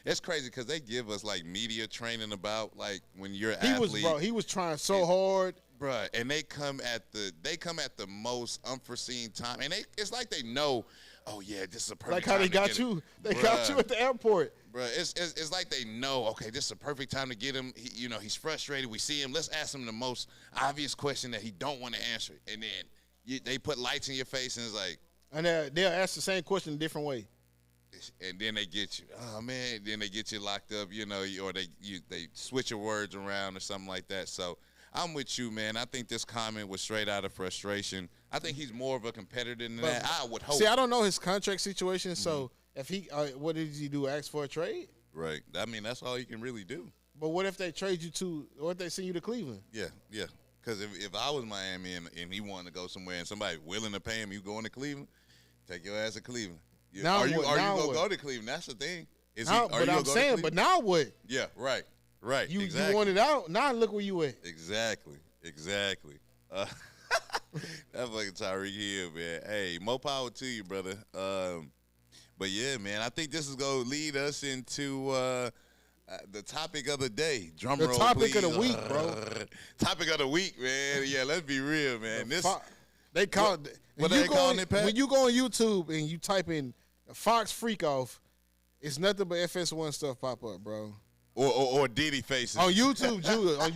It's crazy because they give us media training about when you're an athlete. He was trying so hard. Bruh, and they come at the most unforeseen time. And it's like they know, oh yeah, this is a perfect time. Like how they got you. They got you at the airport. Bruh, it's like they know, okay, this is a perfect time to get him. He's frustrated. We see him. Let's ask him the most obvious question that he don't want to answer. And then they put lights in your face and it's like. And they'll ask the same question a different way. And then they get you. Oh man! Then they get you locked up. Or they switch your words around or something like that. So I'm with you, man. I think this comment was straight out of frustration. I think he's more of a competitor than that. I would hope. See, I don't know his contract situation. So if what did he do? Ask for a trade? Right. I mean, that's all he can really do. But what if they trade you to? What if they send you to Cleveland? Yeah. Because if I was Miami and he wanted to go somewhere and somebody willing to pay him, you going to Cleveland? Take your ass to Cleveland. Are you gonna go to Cleveland? That's the thing. But now what? Yeah, right. You exactly. You want it out. Now look where you at. Exactly. That fucking Tyreek Hill, man. Hey, more power to you, brother. But yeah, man, I think this is gonna lead us into the topic of the day. Drum roll, topic please. of the week, bro. Topic of the week, man. Yeah, let's be real, man. They call it. When you go on YouTube and you type in Fox Freak Off, it's nothing but FS1 stuff pop up, bro. Or Diddy faces. On YouTube, on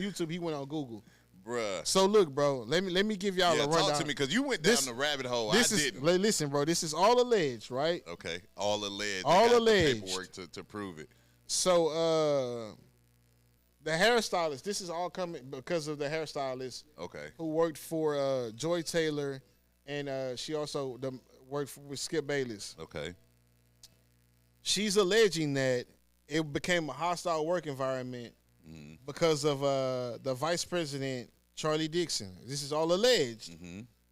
YouTube, he went on Google. Bruh. So look, bro, let me give y'all a rundown. Talk to me, because you went down the rabbit hole. I didn't. Listen, bro, this is all alleged, right? Okay, all alleged. All alleged. Paperwork to prove it. So the hairstylist, this is all coming because of the hairstylist. Okay. Who worked for Joy Taylor, and she also worked with Skip Bayless. Okay. She's alleging that it became a hostile work environment because of the vice president, Charlie Dixon. This is all alleged.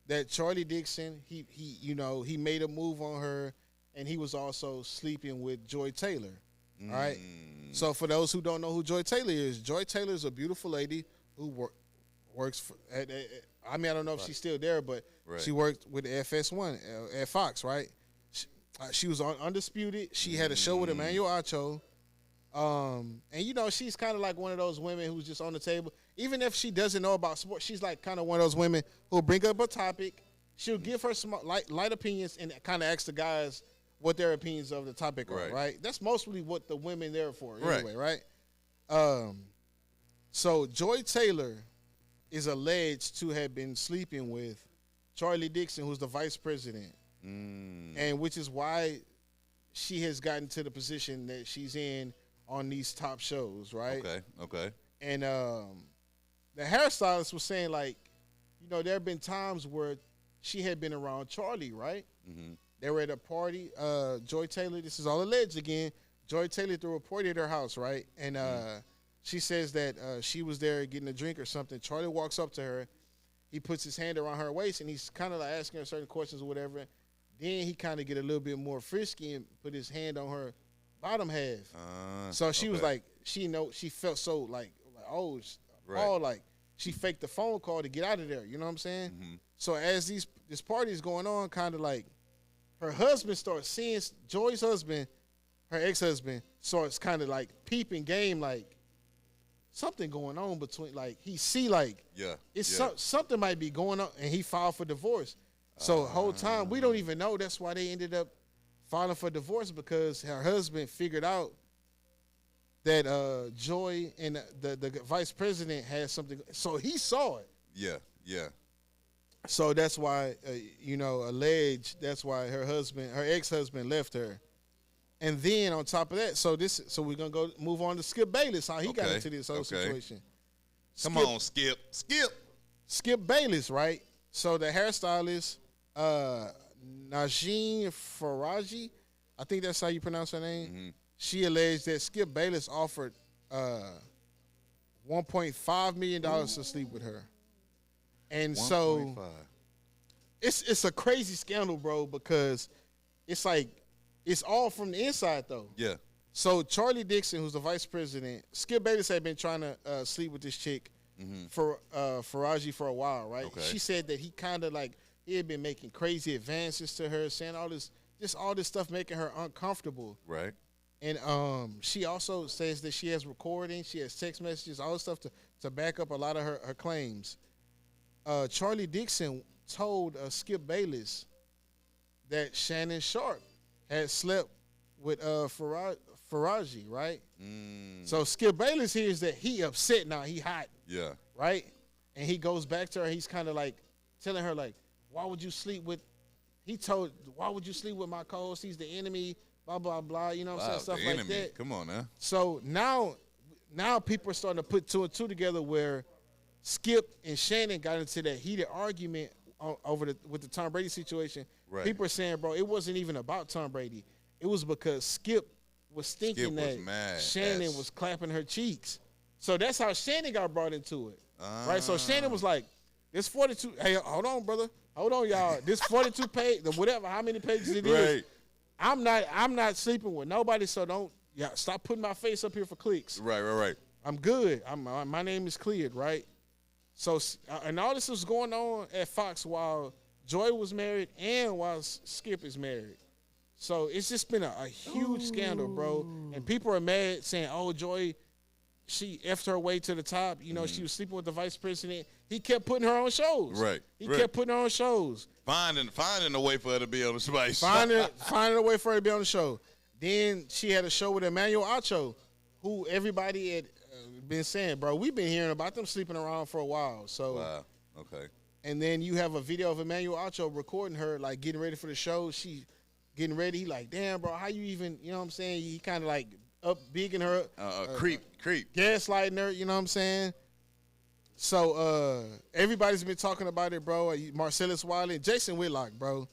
That Charlie Dixon, he made a move on her, and he was also sleeping with Joy Taylor. All right. So for those who don't know who Joy Taylor is a beautiful lady who works for. I don't know if she's still there, but she worked with the FS1 at Fox, right? She was on Undisputed. She had a show with Emmanuel Acho. And, she's kind of like one of those women who's just on the table. Even if she doesn't know about sports, she's like kind of one of those women who'll bring up a topic. She'll give her some light opinions and kind of ask the guys what their opinions of the topic are, right? That's mostly what the women there for anyway, right? So Joy Taylor is alleged to have been sleeping with Charlie Dixon, who's the vice president. And which is why she has gotten to the position that she's in on these top shows, right? Okay. And the hairstylist was saying, like, there have been times where she had been around Charlie, right? They were at a party. Joy Taylor, this is all alleged again. Joy Taylor threw a party at her house, right? And she says that she was there getting a drink or something. Charlie walks up to her. He puts his hand around her waist, and he's kind of like asking her certain questions or whatever. Then he kind of get a little bit more frisky and put his hand on her bottom half. So she was like, she felt so like she faked the phone call to get out of there. You know what I'm saying? So as this party is going on, kind of like her husband starts seeing Joy's husband, her ex-husband, starts kind of like peeping game, like something going on between, like he see like something might be going on, and he filed for divorce. So the whole time, we don't even know. That's why they ended up filing for divorce, because her husband figured out that Joy and the vice president had something. So he saw it. Yeah. So that's why, alleged, that's why her ex-husband left her. And then on top of that, so we're going to move on to Skip Bayless, how he got into this whole situation. Come on, Skip. Skip Bayless, right? So the hairstylist, Najeen Faraji, I think that's how you pronounce her name. She alleged that Skip Bayless offered $1.5 million to sleep with her. And 1. So it's a crazy scandal, bro, because it's like it's all from the inside, though. Yeah. So Charlie Dixon, who's the vice president, Skip Bayless had been trying to sleep with this chick for Faraji for a while, right? Okay. She said that he kind of like he had been making crazy advances to her, saying all this stuff making her uncomfortable. Right. And she also says that she has recordings, she has text messages, all this stuff to back up a lot of her claims. Charlie Dixon told Skip Bayless that Shannon Sharp had slept with Faraji, right? So Skip Bayless hears that he upset now, he hot. Yeah. Right? And he goes back to her, he's kind of like telling her like, why would you sleep with my co-host? He's the enemy, blah, blah, blah. You know what I'm saying? Stuff like that. Come on now. So now people are starting to put two and two together where Skip and Shannon got into that heated argument with the Tom Brady situation. Right. People are saying, bro, it wasn't even about Tom Brady. It was because Skip was thinking that Shannon was clapping her cheeks. So that's how Shannon got brought into it. Right? So Shannon was like, this 42, hey, hold on, brother. Hold on, y'all. This 42 page, whatever, how many pages it is. I'm not sleeping with nobody, so stop putting my face up here for clicks. Right. I'm good. My name is cleared, right? So, and all this was going on at Fox while Joy was married and while Skip is married. So it's just been a huge scandal, bro. And people are mad saying, oh, Joy, she effed her way to the top. You know, she was sleeping with the vice president. He kept putting her on shows. Right. He kept putting her on shows. Finding a way for her to be on the space. Finding a way for her to be on the show. Then she had a show with Emmanuel Acho, who everybody had been saying, bro. We've been hearing about them sleeping around for a while. So, wow, okay. And then you have a video of Emmanuel Acho recording her, like getting ready for the show. She getting ready. He like, damn, bro, how you even? You know what I'm saying? He kind of like up bigging her, creep, gaslighting her. You know what I'm saying? So everybody's been talking about it, bro. Marcellus Wiley and Jason Whitlock, bro.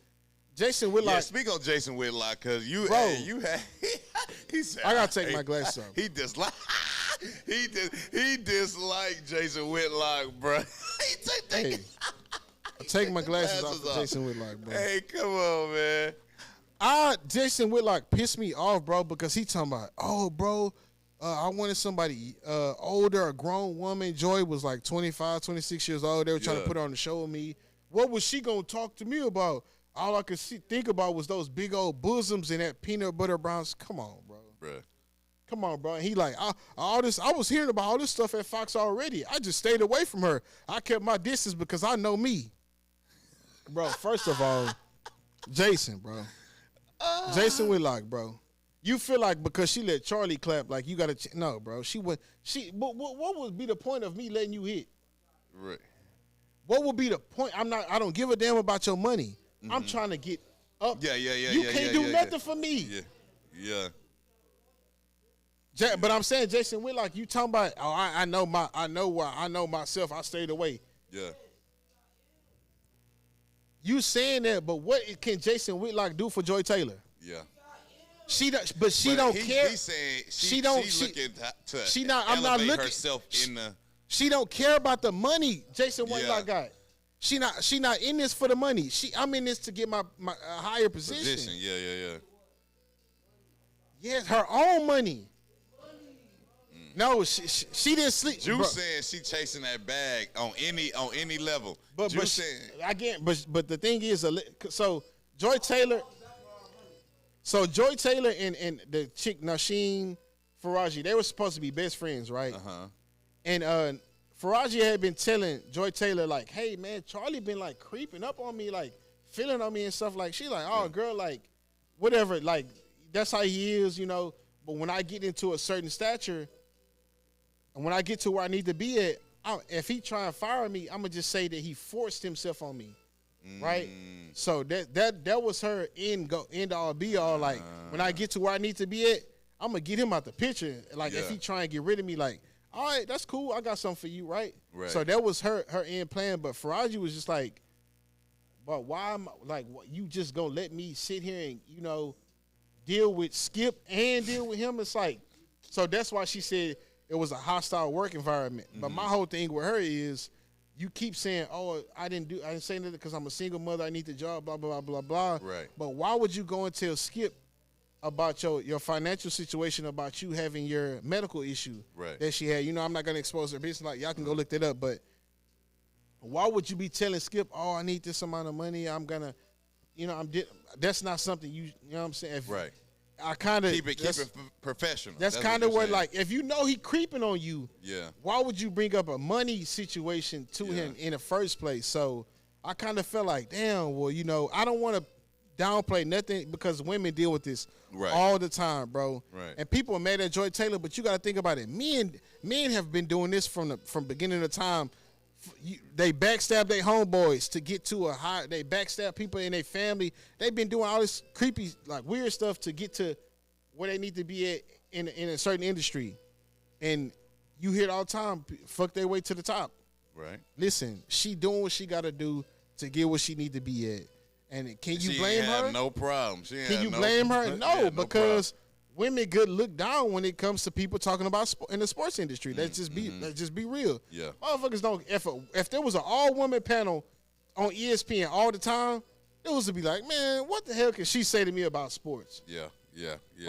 Jason Whitlock. Yeah, speak on Jason Whitlock, because you had. He said, I gotta take my glasses off. He disliked. He disliked Jason Whitlock, bro. Take my glasses off for Jason Whitlock, bro. Hey, come on, man. Jason Whitlock pissed me off, bro, because he talking about, oh, bro, I wanted somebody older, a grown woman. Joy was like 25, 26 years old. They were trying to put her on the show with me. What was she going to talk to me about? All I could think about was those big old bosoms and that peanut butter browns. Come on, bro. Bruh. Come on, bro. And he like, I was hearing about all this stuff at Fox already. I just stayed away from her. I kept my distance because I know me. Bro, first of all, Jason, bro. Jason Whitlock, bro. You feel like because she let Charlie clap, like you got to no, bro. But what would be the point of me letting you hit? Right. What would be the point? I don't give a damn about your money. Mm-hmm. I'm trying to get up. Yeah. You can't do nothing for me. Yeah. But I'm saying, Jason Whitlock, you talking about? Oh, I know myself. I stayed away. Yeah. You saying that, but what can Jason Whitlock do for Joy Taylor? Yeah. She don't care. He's saying I'm not looking herself in the. She don't care about the money Jason Whitlock got. She not in this for the money. I'm in this to get my higher position. Yeah. Yes, her own money. No, she didn't sleep. Juice saying she chasing that bag on any level. But the thing is, so Joy Taylor and the chick Nasheen Faraji, they were supposed to be best friends, right? And Faraji had been telling Joy Taylor like, "Hey man, Charlie been like creeping up on me, like feeling on me and stuff." Like she like, "Oh girl, like whatever, like that's how he is, you know." But when I get into a certain stature. And when I get to where I need to be at, if he try and fire me, I'm gonna just say that he forced himself on me, right? So that was her end all be all. Like when I get to where I need to be at, I'm gonna get him out the picture. Like if he try and get rid of me, like all right, that's cool. I got something for you, right? So that was her end plan. But Faraji was just like, but why am I, like you just gonna let me sit here and deal with Skip and deal with him? It's like, so that's why she said. It was a hostile work environment. But my whole thing with her is you keep saying, oh, I didn't say that because I'm a single mother. I need the job, blah, blah, blah, blah, blah. Right. But why would you go and tell Skip about your financial situation, about you having your medical issue that she had? I'm not going to expose her business. Like, y'all can go look that up. But why would you be telling Skip, oh, I need this amount of money. I'm going to, that's not something you know what I'm saying? Right. I kind of keep it professional. That's kind of where, like, if you know he creeping on you, why would you bring up a money situation to him in the first place? So I kind of felt like, damn, well, I don't want to downplay nothing because women deal with this all the time, bro. Right. And people are mad at Joy Taylor, but you got to think about it. Men have been doing this from beginning of time. They backstab their homeboys to get to a high. They backstab people in their family. They've been doing all this creepy, like weird stuff to get to where they need to be at in a certain industry. And you hear it all the time. Fuck their way to the top. Right. Listen, she doing what she got to do to get where she need to be at. And can you blame her? No problem. Can you blame her? No, because women get looked down when it comes to people talking about in the sports industry. Let's just be real. Yeah, motherfuckers don't. If there was an all-woman panel on ESPN all the time, it was to be like, man, what the hell can she say to me about sports? Yeah.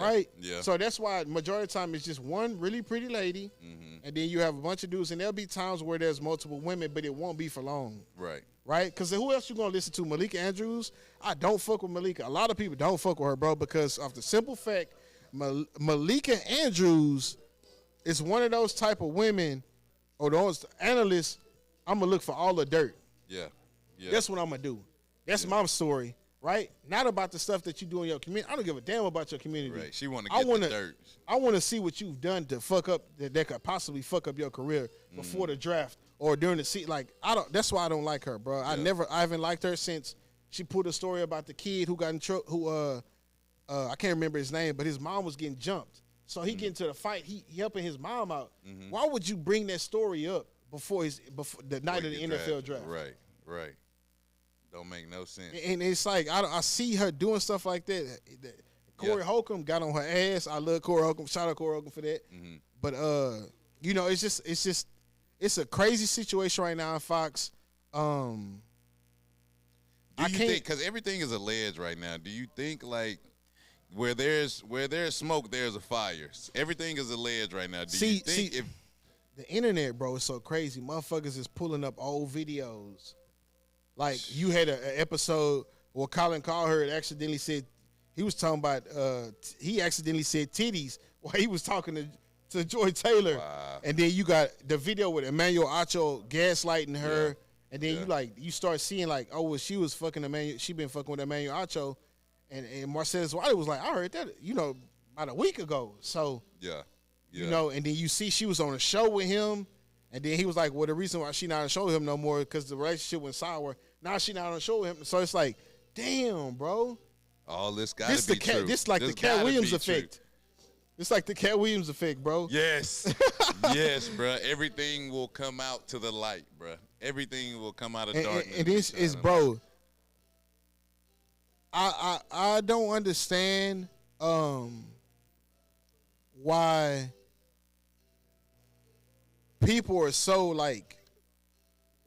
Right. Yeah. So that's why majority of the time it's just one really pretty lady, and then you have a bunch of dudes, and there'll be times where there's multiple women, but it won't be for long. Right? Because who else you gonna listen to? Malika Andrews? I don't fuck with Malika. A lot of people don't fuck with her, bro, because of the simple fact. Malika Andrews is one of those type of women or those analysts. I'm gonna look for all the dirt. Yeah. That's what I'm gonna do. That's my story. right? Not about the stuff that you do in your community. I don't give a damn about your community. Right. She want to get the dirt. I want to see what you've done to fuck up that could possibly fuck up your career before the draft or during the season. Like that's why I don't like her, bro. I haven't liked her since she put a story about the kid who got in trouble. I can't remember his name, but his mom was getting jumped. So he get into the fight. He helping his mom out. Why would you bring that story up before the night of the NFL draft? Right. Don't make no sense. And it's like I see her doing stuff like that. Corey Holcomb got on her ass. I love Corey Holcomb. Shout out Corey Holcomb for that. But it's a crazy situation right now in Fox. Do you think, because everything is alleged right now, do you think like where there's smoke, there's a fire? Everything is alleged right now. Do you think if the internet, bro, is so crazy, motherfuckers is pulling up old videos. Like you had an episode where Colin Cowherd accidentally said he was talking about he accidentally said titties while he was talking to Joy Taylor. Wow. And then you got the video with Emmanuel Acho gaslighting her. And then you start seeing like, oh, well, she was fucking Emmanuel. She been fucking with Emmanuel Acho. And Marcellus Wiley was like, I heard that, about a week ago. So, and then you see she was on a show with him. And then he was like, well, the reason why she not on a show with him no more because the relationship went sour. Now she not on a show with him. So it's like, damn, bro. All this got to be true. This like the Cat Williams effect. It's like the Cat Williams effect, bro. Yes. Yes, bro. Everything will come out to the light, bro. Everything will come out of darkness. And this is, bro, I don't understand why people are so, like,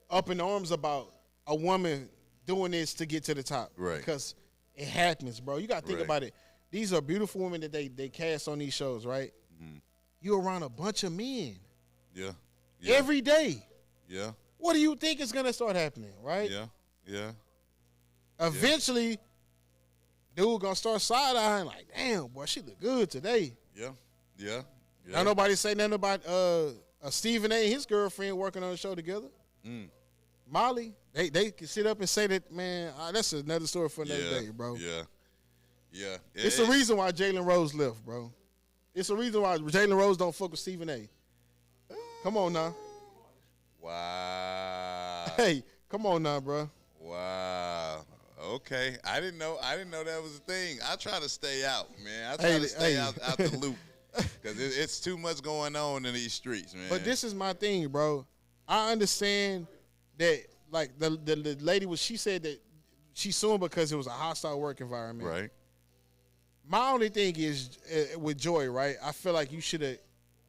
up in arms about a woman doing this to get to the top. Right. Because it happens, bro. You got to think about it. These are beautiful women that they cast on these shows, right? You're around a bunch of men. Yeah. Every day. Yeah. What do you think is going to start happening, right? Yeah. Eventually, dude going to start side-eyeing like, damn, boy, she look good today. Yeah. Now nobody say nothing about Stephen A. and his girlfriend working on the show together. Molly, they can sit up and say that, man, that's another story for another day, bro. Yeah. It's the reason why Jalen Rose left, bro. It's the reason why Jalen Rose don't fuck with Stephen A. Come on now. Wow. Hey, come on now, bro. Wow. Okay. I didn't know that was a thing. I try to stay out, man. I try to stay out the loop. Because it's too much going on in these streets, man. But this is my thing, bro. I understand that, like, the lady she said that she's suing because it was a hostile work environment. Right. My only thing is with Joy, right? I feel like you should have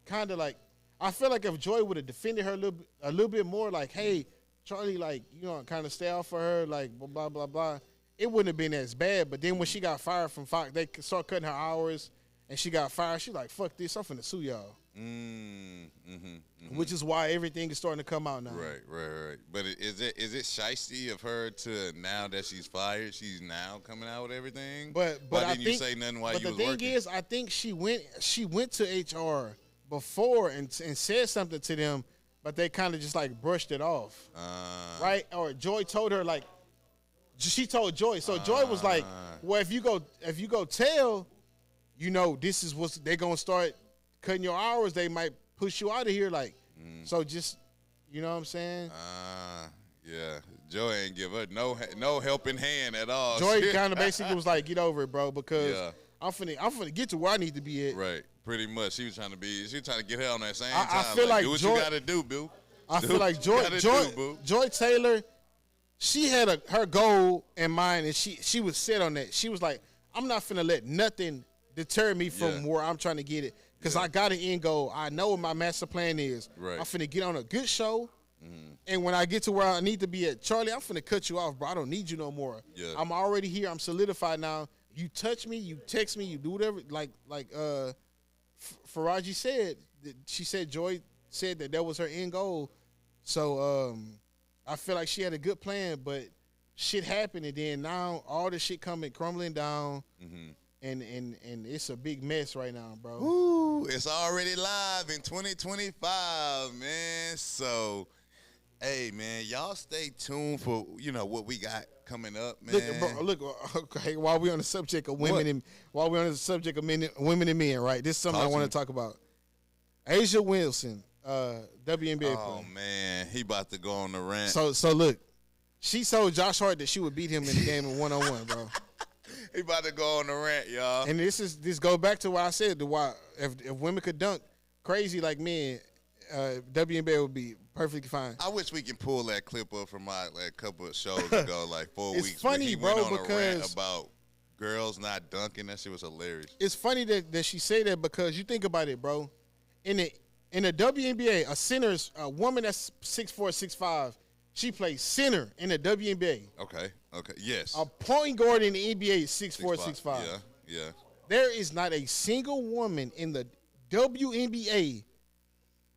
kind of like, I feel like if Joy would have defended her a little bit more, like, hey, Charlie, like, kind of stay off for her, like, blah, blah, blah, blah, it wouldn't have been as bad. But then when she got fired from Fox, they start cutting her hours, and she got fired. She's like, fuck this, I'm finna sue y'all. Which is why everything is starting to come out now. Right. But is it shiesty of her to, now that she's fired, she's now coming out with everything? But why didn't you say nothing while you was working? But the thing is, I think she went to HR before and said something to them, but they kind of just like brushed it off, right? Or Joy told her, like, she told Joy. So Joy was like, well, if you go tell, this is what they're gonna start cutting your hours. They might push you out of here, like. So just, you know what I'm saying? Yeah. Joy ain't give her no helping hand at all. Joy kind of basically was like, get over it, bro, because I'm finna get to where I need to be at. Right. Pretty much. She was trying to get her on that same time. I feel like do what Joy, you gotta do, boo. I feel like Joy Taylor, she had her goal in mind, and she was set on that. She was like, I'm not finna let nothing deter me from where I'm trying to get it, because I got an end goal. I know what my master plan is. Right. I'm finna get on a good show, and when I get to where I need to be at, Charlie, I'm finna cut you off, bro. I don't need you no more. Yeah. I'm already here. I'm solidified now. You touch me, you text me, you do whatever. Like Faraji said, she said Joy said that was her end goal. So I feel like she had a good plan, but shit happened, and then now all the shit crumbling down, and it's a big mess right now, bro. Ooh, it's already live in 2025, man. So Hey, man, y'all stay tuned for, what we got coming up, man. Look, okay, while we're on the subject of women women and men, right? This is something I want to talk about. Asia Wilson, WNBA player. Oh, man, he about to go on the rant. So look, she told Josh Hart that she would beat him in the game of one-on-one, bro. He about to go on the rant, y'all. And this goes back to what I said. Why if women could dunk crazy like men, WNBA would be perfectly fine. I wish we can pull that clip up from a couple of shows ago, like 4 weeks. It's funny, bro, bro, went on because a rant about girls not dunking. That shit was hilarious. It's funny that she say that because you think about it, bro. In the WNBA, a woman that's 6'4", 6'5", she plays center in the WNBA. Okay, yes. A point guard in the NBA is 6'4", 6'5". Yeah. There is not a single woman in the WNBA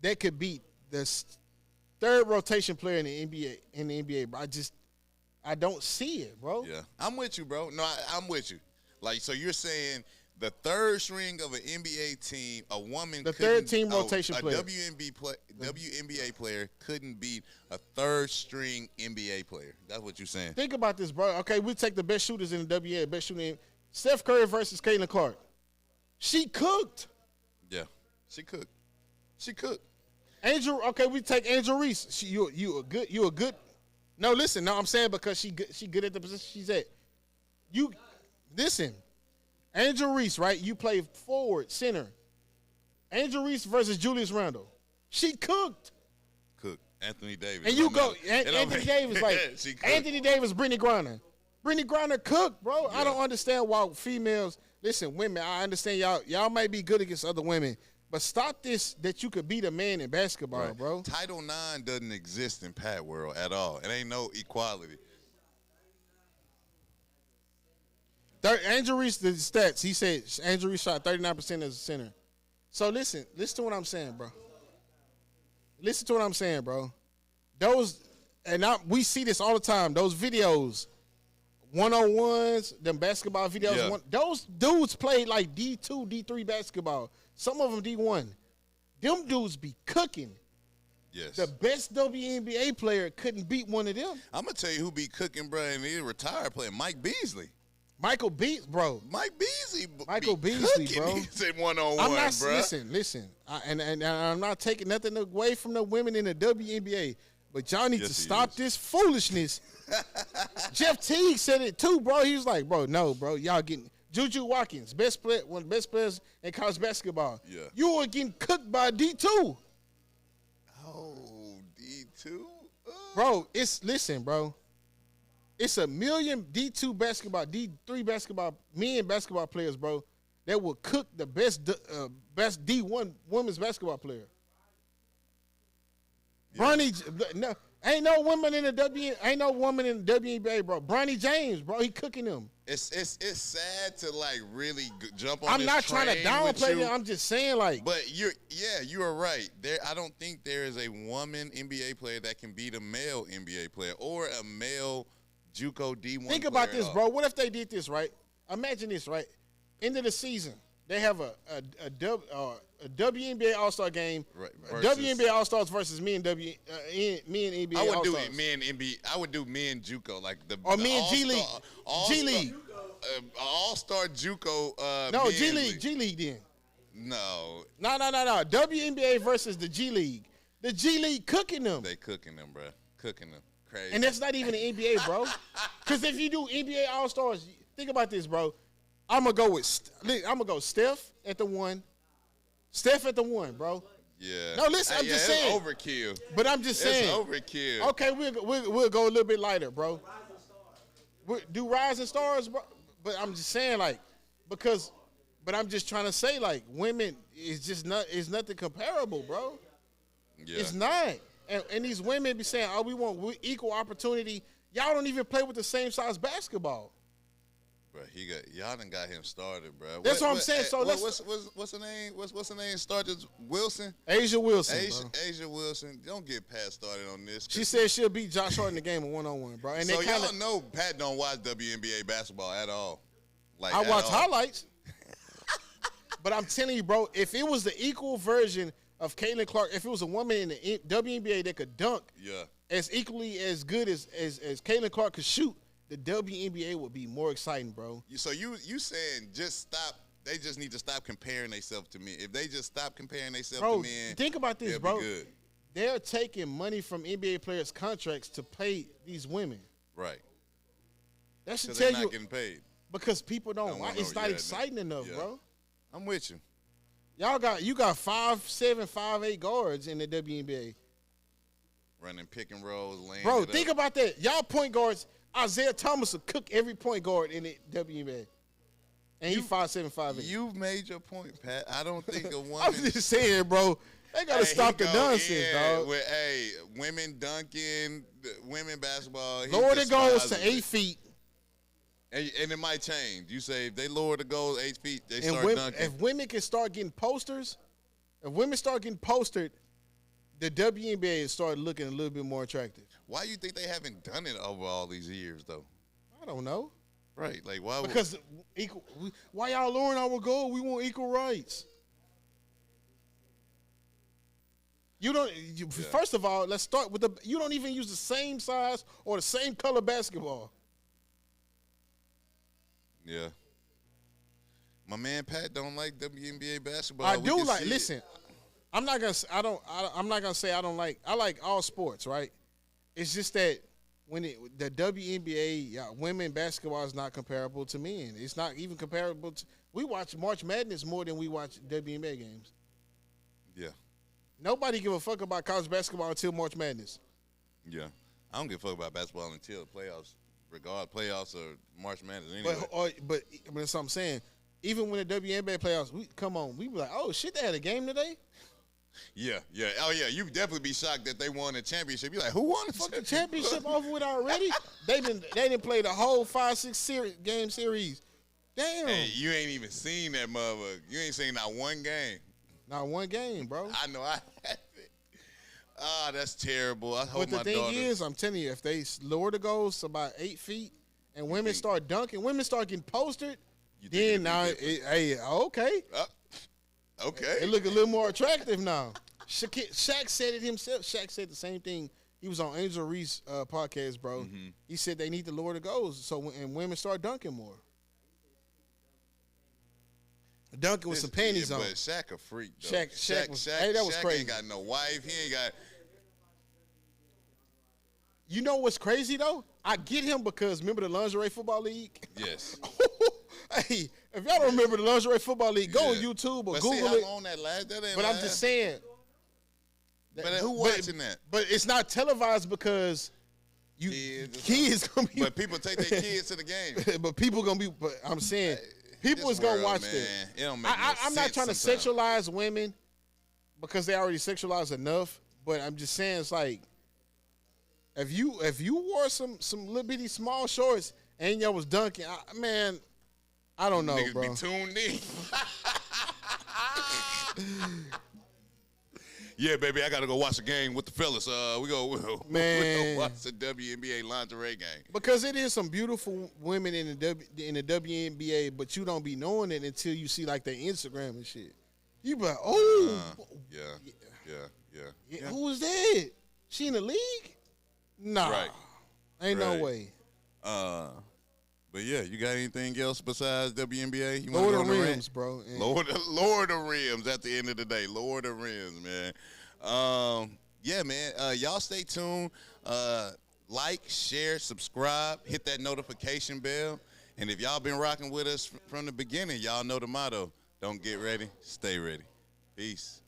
that could beat the third rotation player in the NBA, bro. I don't see it, bro. Yeah, I'm with you, bro. No, I'm with you. Like, so you're saying the third string of an NBA team, a woman, the third team rotation player, a WNBA player couldn't beat a third string NBA player. That's what you're saying. Think about this, bro. Okay, we take the best shooters in the WNBA, best shooting. Steph Curry versus Caitlin Clark. She cooked. Yeah, she cooked. Okay, we take Angel Reese. You a good. No, listen. No, I'm saying because she good at the position she's at. Listen. Angel Reese, right? You play forward, center. Angel Reese versus Julius Randle. She cooked. Anthony Davis. And you go, Anthony Davis, Anthony Davis, Brittany Griner. Brittany Griner cooked, bro. Yeah. I don't understand why females, listen, women, I understand y'all might be good against other women, but stop this that you could beat a man in basketball, right, bro. Title IX doesn't exist in Pat World at all. It ain't no equality. Angel Reese, the stats, he said Angel Reese shot 39% as a center. So listen to what I'm saying, bro. Listen to what I'm saying, bro. We see this all the time. Those videos, one-on-ones, them basketball videos. Yeah. Those dudes played like D2, D3 basketball. Some of them D1. Them dudes be cooking. Yes. The best WNBA player couldn't beat one of them. I'm going to tell you who be cooking, bro, and he retired playing Mike Beasley. Michael Beasley, bro. Mike Beasley, Michael Beasley, bro. He's in one-on-one, bro. Listen. And I'm not taking nothing away from the women in the WNBA, but y'all need to stop this foolishness. Jeff Teague said it too, bro. He was like, bro, no, bro. Y'all getting Juju Watkins, one of the best players in college basketball. Yeah. You were getting cooked by D2. Oh, D2? Bro, listen, bro. It's a million D2 basketball, D3 basketball, men basketball players, bro, that will cook the best D1 women's basketball player. Yeah. Ain't no woman in the WNBA, bro. Bronny James, bro, he cooking them. It's sad to like really jump on. I'm not trying to downplay it. I'm just saying, like. But you are right. I don't think there is a woman NBA player that can beat a male NBA player or a male JUCO D1. Think about this, bro. What if they did this, right? Imagine this, right? End of the season, they have a WNBA All-Star game. Right. WNBA All-Stars versus me and NBA All-Stars. I would do me and JUCO, like me and G League. G League. All-Star JUCO. No, G League then. No. WNBA versus the G League. The G League cooking them. They cooking them, bro. Cooking them. Crazy. And that's not even the NBA, bro. Because if you do NBA All-Stars, think about this, bro. I'm going to go Steph at the 1. Steph at the 1, bro. Yeah. No, listen, I'm just saying. It's overkill. But I'm just saying. It's overkill. Okay, we'll go a little bit lighter, bro. Do Rising Stars, bro. But I'm just saying, like, but I'm just trying to say, like, women is nothing comparable, bro. Yeah. It's not. And these women be saying, we want equal opportunity. Y'all don't even play with the same size basketball. Bro, y'all done got him started, bro. That's what I'm saying. So what's the name? What's the name? Started Wilson. Asia Wilson. Asia Wilson. Don't get Pat started on this. She said she'll beat Josh Hart in the game of one-on-one, bro. And so y'all know Pat don't watch WNBA basketball at all. Like I watch highlights. But I'm telling you, bro, if it was the equal version of Caitlin Clark, if it was a woman in the WNBA that could dunk, as equally as good as Caitlin Clark could shoot, the WNBA would be more exciting, bro. So you saying just stop? They just need to stop comparing themselves to men. If they just stop comparing themselves to men, think about this, bro. Be good. They're taking money from NBA players' contracts to pay these women. Right. That should tell they're you not getting paid because people don't. It's not exciting enough, bro. I'm with you. You got 5'7", 5'8" guards in the WNBA. Running pick and rolls, laying. Bro, think about that. Y'all point guards. Isaiah Thomas will cook every point guard in the WNBA. And he's 5'7", 5'8". You've made your point, Pat. I don't think a woman. I'm just saying, bro. They gotta stop the nonsense, dog. Women dunking, women basketball. Lower the goals to 8 feet. And it might change. You say if they lower the goals 8 feet, they start dunking. If women can start getting posters, the WNBA will start looking a little bit more attractive. Why do you think they haven't done it over all these years, though? I don't know. Right, like why? Because why y'all lowering our goal? We want equal rights. First of all, let's start with you don't even use the same size or the same color basketball. Yeah. My man Pat don't like WNBA basketball. I do like. Listen, I'm not gonna. I'm not gonna say I don't like. I like all sports, right? It's just that when the WNBA women basketball is not comparable to men. It's not even comparable to. We watch March Madness more than we watch WNBA games. Yeah. Nobody give a fuck about college basketball until March Madness. Yeah. I don't give a fuck about basketball until the playoffs. Playoffs or March Madness anyway. But that's what I'm saying. Even when the WNBA playoffs, we be like, oh shit, they had a game today. Yeah. Oh yeah, you definitely be shocked that they won the championship. You're like, who won the championship over with already? They didn't play the whole 5-6 game series. Damn. Hey, you ain't even seen that motherfucker. You ain't seen not one game. Not one game, bro. I know I have it. Ah, that's terrible. I hope but the thing is, I'm telling you, if they lower the goals to about 8 feet and women start dunking, women start getting posted, then now, okay. Okay. It look a little more attractive now. Shaq said it himself. Shaq said the same thing. He was on Angel Reese podcast, bro. Mm-hmm. He said they need to lower the goals and women start dunking more. Dunking with some panties on. But Shaq a freak, though. Shaq was crazy. Ain't got no wife. He ain't got. You know what's crazy, though? I get him because remember the Lingerie Football League? Yes. Hey, if y'all don't remember the Lingerie Football League, go on YouTube or Google it. On that last, that ain't but last. I'm just saying. But who watching that? But it's not televised because kids gonna be. But people take their kids to the game. But people gonna be. But I'm saying. People is gonna watch this. It don't make I'm not trying to sexualize women because they already sexualize enough. But I'm just saying it's like if you wore some little bitty small shorts and y'all was dunking, I don't know, niggas bro. Be tuned in. Yeah, baby, I gotta go watch the game with the fellas. We go watch the WNBA lingerie game because it is some beautiful women in the WNBA, but you don't be knowing it until you see like their Instagram and shit. You be like, yeah. Who is that? She in the league? Nah, right. Ain't no way. But yeah, you got anything else besides WNBA? You lower the rims, bro. Lower the rims at the end of the day. Lower the rims, man. Yeah, man. Y'all stay tuned. Like, share, subscribe, hit that notification bell. And if y'all been rocking with us from the beginning, y'all know the motto. Don't get ready, stay ready. Peace.